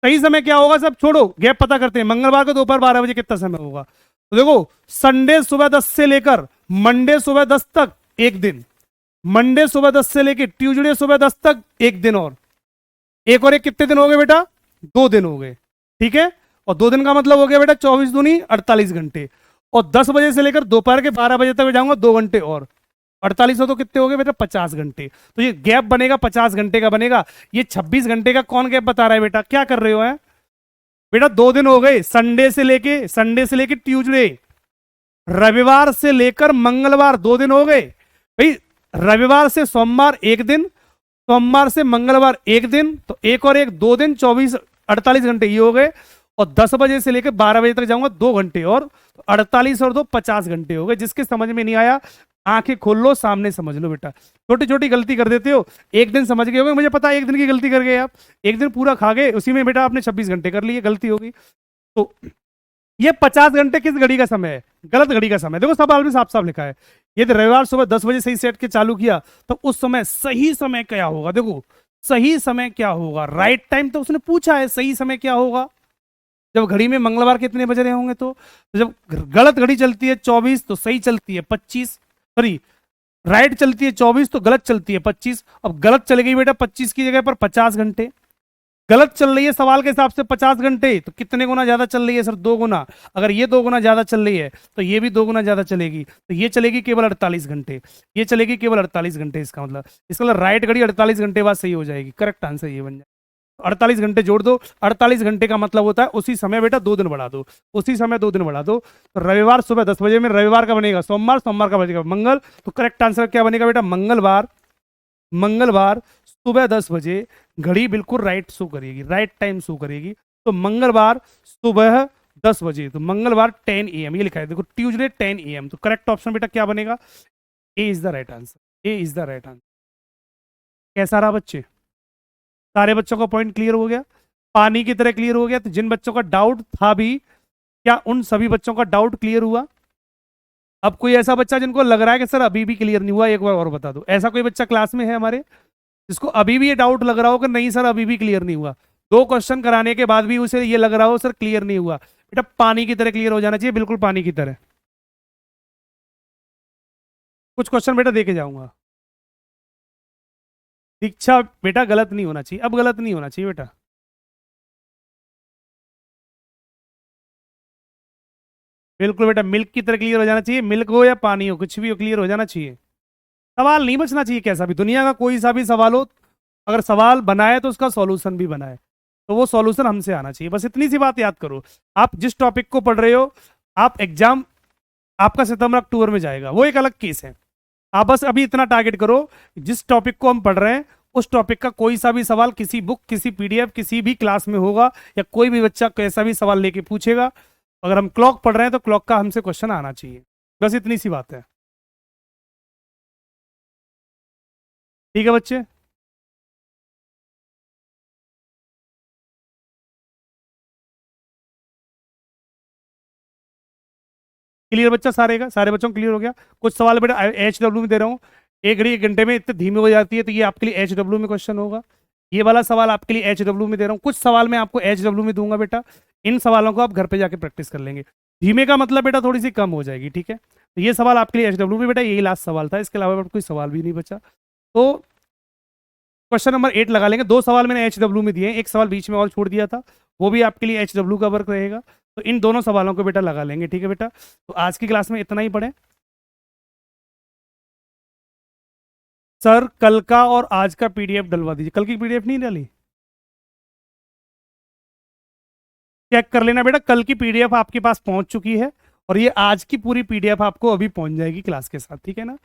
सही समय क्या होगा? सब छोड़ो, गैप पता करते हैं। मंगलवार को दोपहर 12 बजे कितना समय होगा? तो देखो, संडे सुबह 10 से लेकर मंडे सुबह 10 तक एक दिन, मंडे सुबह 10 से लेकर ट्यूसडे सुबह 10 तक एक दिन, और एक कितने दिन हो गए बेटा? 2 दिन हो गए। ठीक है, और 2 दिन का मतलब हो गया बेटा 24 दूनी 48 घंटे, और 10 बजे से लेकर दोपहर के 12 बजे तक जाऊंगा 2 घंटे और 48 हो तो कितने हो गए बेटा? 50 घंटे। तो ये गैप बनेगा 50 घंटे का बनेगा। ये 26 घंटे का कौन गैप बता रहा है बेटा? क्या कर रहे हो? है बेटा 2 दिन हो गए, संडे से लेके ट्यूसडे, रविवार से लेकर मंगलवार 2 दिन हो गए भाई। रविवार से सोमवार एक दिन, सोमवार से मंगलवार एक दिन, तो एक और एक 2 दिन, 24 48 घंटे ये हो गए। और 10 बजे से लेकर 12 बजे तक जाऊंगा 2 घंटे और, 48 और 2 50 घंटे हो गए। जिसके समझ में नहीं आया आंखें खोल लो, सामने समझ लो बेटा। छोटी छोटी गलती कर देते हो, एक दिन समझ गए होगे, मुझे पता है एक दिन की गलती कर गए आप, एक दिन पूरा खा गए, उसी में बेटा आपने 26 घंटे कर लिए, गलती होगी। तो ये 50 घंटे किस घड़ी का समय है? गलत घड़ी का समय। देखो सवाल में साफ साफ लिखा है, यदि रविवार सुबह 10 बजे सही सेट के चालू किया, तो उस समय सही समय क्या होगा? देखो सही समय क्या होगा, राइट टाइम तो उसने पूछा है, सही समय क्या होगा जब घड़ी में मंगलवार कितने बज रहे होंगे? तो जब गलत घड़ी चलती है 24 तो सही चलती है 25, सॉरी राइट चलती है 24 तो गलत चलती है 25। अब गलत चली गई बेटा 25 की जगह पर 50 घंटे, गलत चल रही है सवाल के हिसाब से 50 घंटे, तो कितने गुना ज्यादा चल रही है सर? 2 गुना। अगर ये 2 गुना ज्यादा चल रही है तो ये भी 2 गुना ज्यादा चलेगी, तो ये चलेगी केवल 48 घंटे, ये चलेगी केवल 48 घंटे। इसका मतलब राइट घड़ी 48 घंटे बाद सही हो जाएगी। करेक्ट आंसर ये बन जाए। 48 घंटे जोड़ दो, 48 घंटे का मतलब होता है उसी समय बेटा 2 दिन बढ़ा दो, उसी समय 2 दिन बढ़ा दो। तो रविवार सुबह 10 बजे में रविवार का बनेगा सोमवार, सोमवार का बनेगा मंगल, तो करेक्ट आंसर क्या बनेगा बेटा? मंगलवार। मंगलवार सुबह 10 बजे घड़ी बिल्कुल राइट शो करेगी, राइट टाइम शो करेगी। तो मंगलवार सुबह 10 बजे, तो मंगलवार 10 AM ये लिखा है, देखो ट्यूसडे 10 AM। तो करेक्ट ऑप्शन बेटा क्या बनेगा? A is the right answer, A is the right answer. कैसा रहा बच्चे? सारे बच्चों का पॉइंट क्लियर हो गया? पानी की तरह क्लियर हो गया? तो जिन बच्चों का डाउट था भी, क्या उन सभी बच्चों का डाउट क्लियर हुआ? अब कोई ऐसा बच्चा जिनको लग रहा है कि सर अभी भी क्लियर नहीं हुआ, एक बार और बता दो। ऐसा कोई बच्चा क्लास में है हमारे जिसको अभी भी ये डाउट लग रहा हो कि नहीं सर अभी भी क्लियर नहीं हुआ? 2 क्वेश्चन कराने के बाद भी उसे ये लग रहा हो सर क्लियर नहीं हुआ? बेटा पानी की तरह क्लियर हो जाना चाहिए, बिल्कुल पानी की तरह। कुछ क्वेश्चन बेटा देके जाऊंगा। दीक्षा बेटा गलत नहीं होना चाहिए, अब गलत नहीं होना चाहिए बेटा। बिल्कुल बेटा मिल्क की तरह क्लियर हो जाना चाहिए, मिल्क हो या पानी हो, कुछ भी हो क्लियर हो जाना चाहिए। सवाल नहीं बचना चाहिए, कैसा भी दुनिया का कोई सा भी सवाल हो, अगर सवाल बनाए तो उसका सॉल्यूशन भी बनाए, तो वो सॉल्यूशन हमसे आना चाहिए। बस इतनी सी बात याद करो। आप जिस टॉपिक को पढ़ रहे हो, आप एग्जाम आपका सितंबर अक्टूबर में जाएगा, वो एक अलग केस है। आप बस अभी इतना टारगेट करो, जिस टॉपिक को हम पढ़ रहे हैं उस टॉपिक का कोई सा भी सवाल किसी बुक, किसी PDF, किसी भी क्लास में होगा, या कोई भी बच्चा कैसा भी सवाल लेके पूछेगा। अगर हम क्लॉक पढ़ रहे हैं तो क्लॉक का हमसे क्वेश्चन आना चाहिए। बस इतनी सी बात है। ठीक है बच्चे? क्लियर बच्चा सारे का? सारे बच्चों को क्लियर हो गया? कुछ सवाल बेटा HW में दे रहा हूँ, एक घड़ी 1 घंटे में इतने धीमे हो जाती है, तो ये आपके लिए HW में क्वेश्चन होगा। ये वाला सवाल आपके लिए HW में दे रहा हूँ, कुछ सवाल मैं आपको HW में दूंगा बेटा। इन सवालों को आप घर पे जाके प्रैक्टिस कर लेंगे। धीमे का मतलब बेटा थोड़ी सी कम हो जाएगी, ठीक है? तो ये सवाल आपके लिए HW में बेटा, यही लास्ट सवाल था, इसके अलावा कोई सवाल भी नहीं बचा। तो क्वेश्चन नंबर 8 लगा लेंगे। 2 सवाल मैंने HW में दिए, एक सवाल बीच में और छोड़ दिया था, वो भी आपके लिए HW का वर्क रहेगा। तो इन दोनों सवालों को बेटा लगा लेंगे, ठीक है बेटा? तो आज की क्लास में इतना ही पढ़े सर। कल का और आज का PDF डलवा दीजिए। कल की PDF नहीं डाली? चेक कर लेना बेटा, कल की PDF आपके पास पहुंच चुकी है, और ये आज की पूरी PDF आपको अभी पहुंच जाएगी क्लास के साथ, ठीक है ना?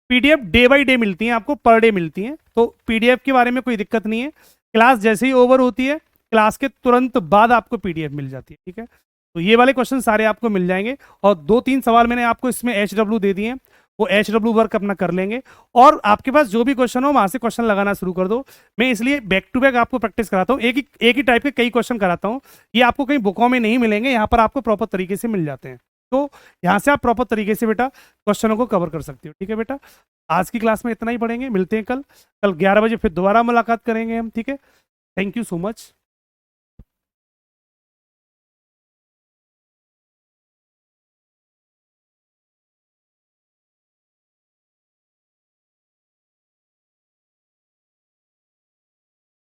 पीडीएफ डे बाय डे मिलती हैं आपको, पर डे मिलती हैं, तो पीडीएफ के बारे में कोई दिक्कत नहीं है। क्लास जैसे ही ओवर होती है, क्लास के तुरंत बाद आपको पीडीएफ मिल जाती है, ठीक है। तो ये वाले क्वेश्चन सारे आपको मिल जाएंगे, और 2-3 सवाल मैंने आपको इसमें HW दे दिए हैं, वो HW वर्क अपना कर लेंगे, और आपके पास जो भी क्वेश्चन हो वहां से क्वेश्चन लगाना शुरू कर दो। मैं इसलिए बैक टू बैक आपको प्रैक्टिस कराता हूँ, एक ही टाइप के कई क्वेश्चन कराता हूँ। ये आपको कहीं बुकों में नहीं मिलेंगे, यहाँ पर आपको प्रॉपर तरीके से मिल जाते हैं। तो यहाँ से आप प्रॉपर तरीके से बेटा क्वेश्चनों को कवर कर सकते हो, ठीक है बेटा। आज की क्लास में इतना ही पढ़ेंगे, मिलते हैं कल 11 बजे फिर दोबारा मुलाकात करेंगे हम, ठीक है। Thank you so much.